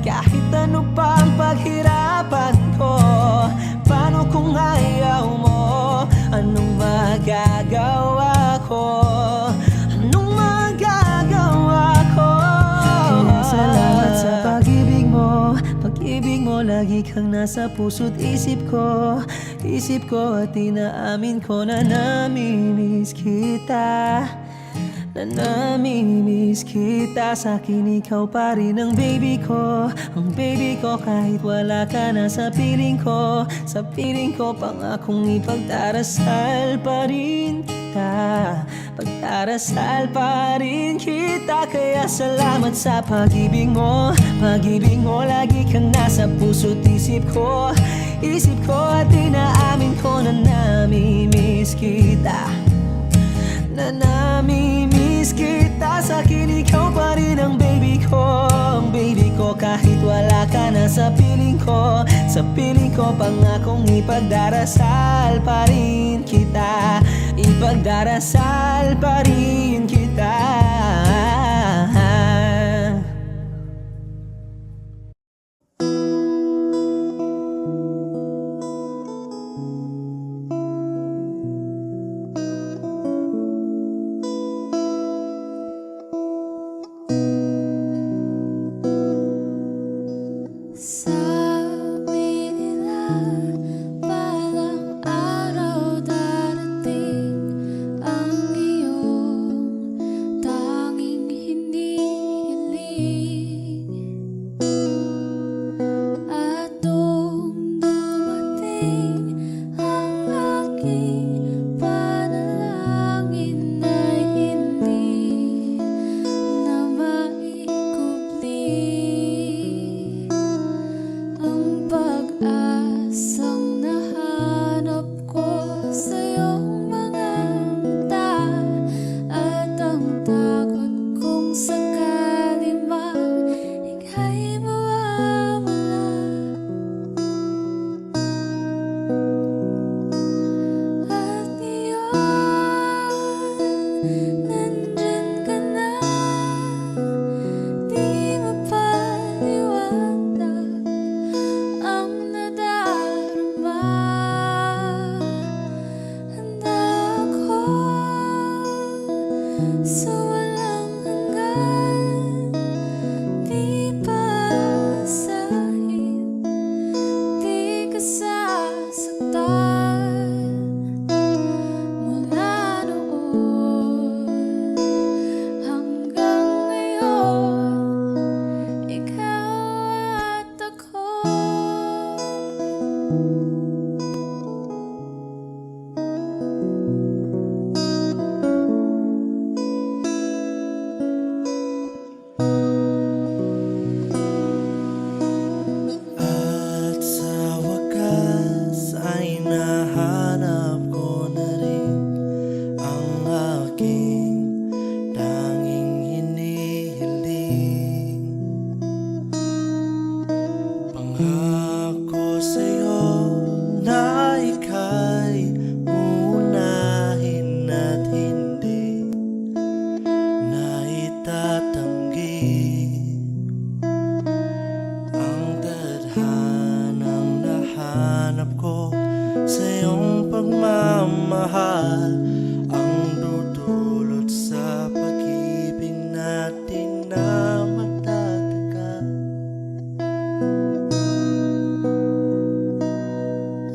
Kahit ano pang paghirapan ko, paano kung ayaw mo? Anong magagawa ko? Anong magagawa ko? Kaya salamat sa pag-ibig mo. Pag-ibig mo, lagi kang nasa puso't isip ko. Isip ko at inaamin ko na namimiss kita. Na namimiss kita. Sa'kin ikaw pa rin ang baby ko. Ang baby ko kahit wala ka na sa piling ko. Sa piling ko pangakong ipagdarasal pa rin kita. Pagdarasal pa rin kita. Kaya salamat sa pag-ibig mo. Pag-ibig mo, lagi kang nasa puso't isip ko. Isip ko at inaamin ko na namimiss kita. Na namimiss kita. Sa'kin ikaw pa rin ang baby ko. Ang baby ko kahit wala ka na sa piling ko. Sa piling ko pangakong ipagdarasal pa rin kita. Ipagdarasal pa rin kita. Ang tadhanang nahanap ko sa iyong pagmamahal, ang dudulot sa pag-ibig natin na matatagal.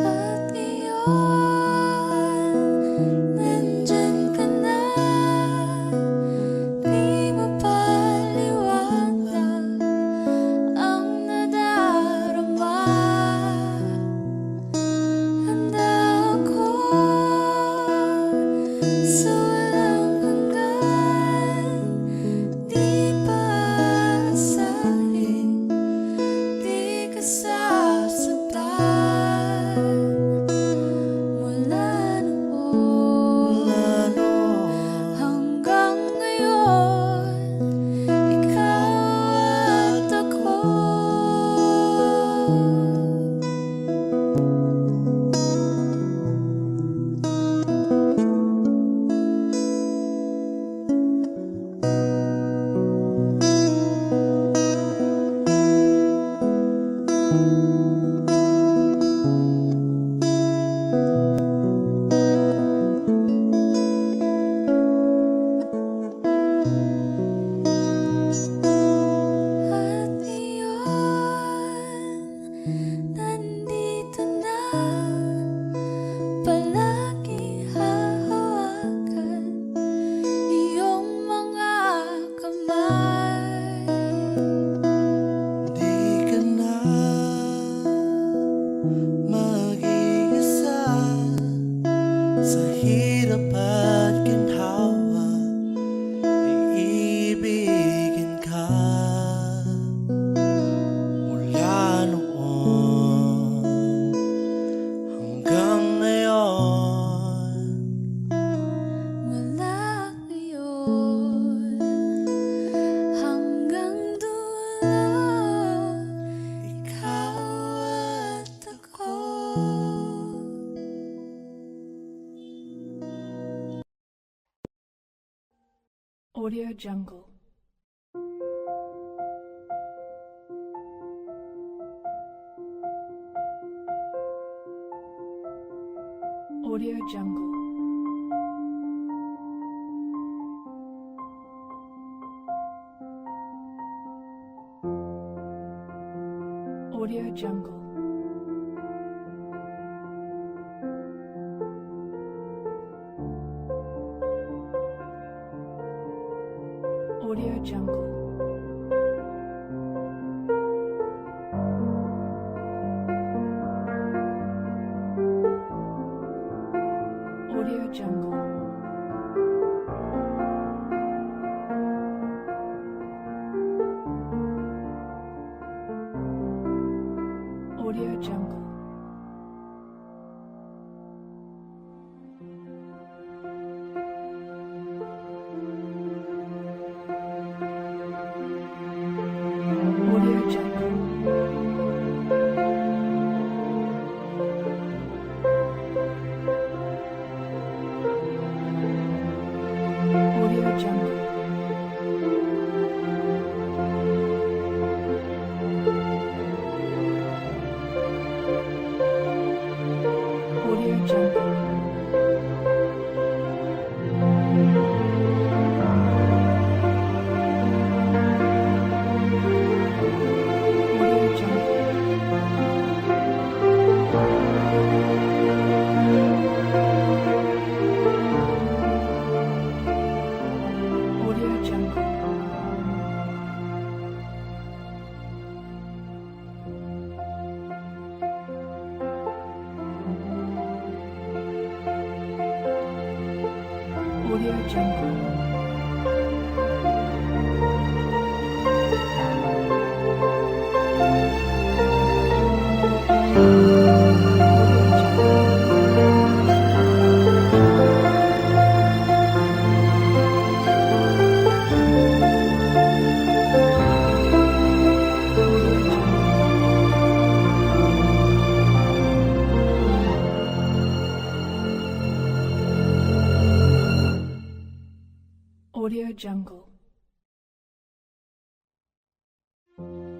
At ngayon, nandyan ka na. Di mapaliwanag ang nadarama. Handa ako sa walang hanggan. Di paasahin, di ka sasaktan. Mula noon hanggang ngayon, ikaw at ako. At ngayon, nandito na. Palagi hahawakan iyong mga kamay. Di ka na mag-iisa sa hirap at ginhawa, iibigin ka mula noon hanggang ngayon. Mula ngayon hanggang dulo, ikaw at ako. Audio Jungle. Audio Jungle. Audio Jungle. Audio Jungle. Audio Jungle. Audio Jungle. Audio Jungle. Audio Jungle. Audio Jungle. Audio Jungle. Audio Jungle. Audio Jungle. Audio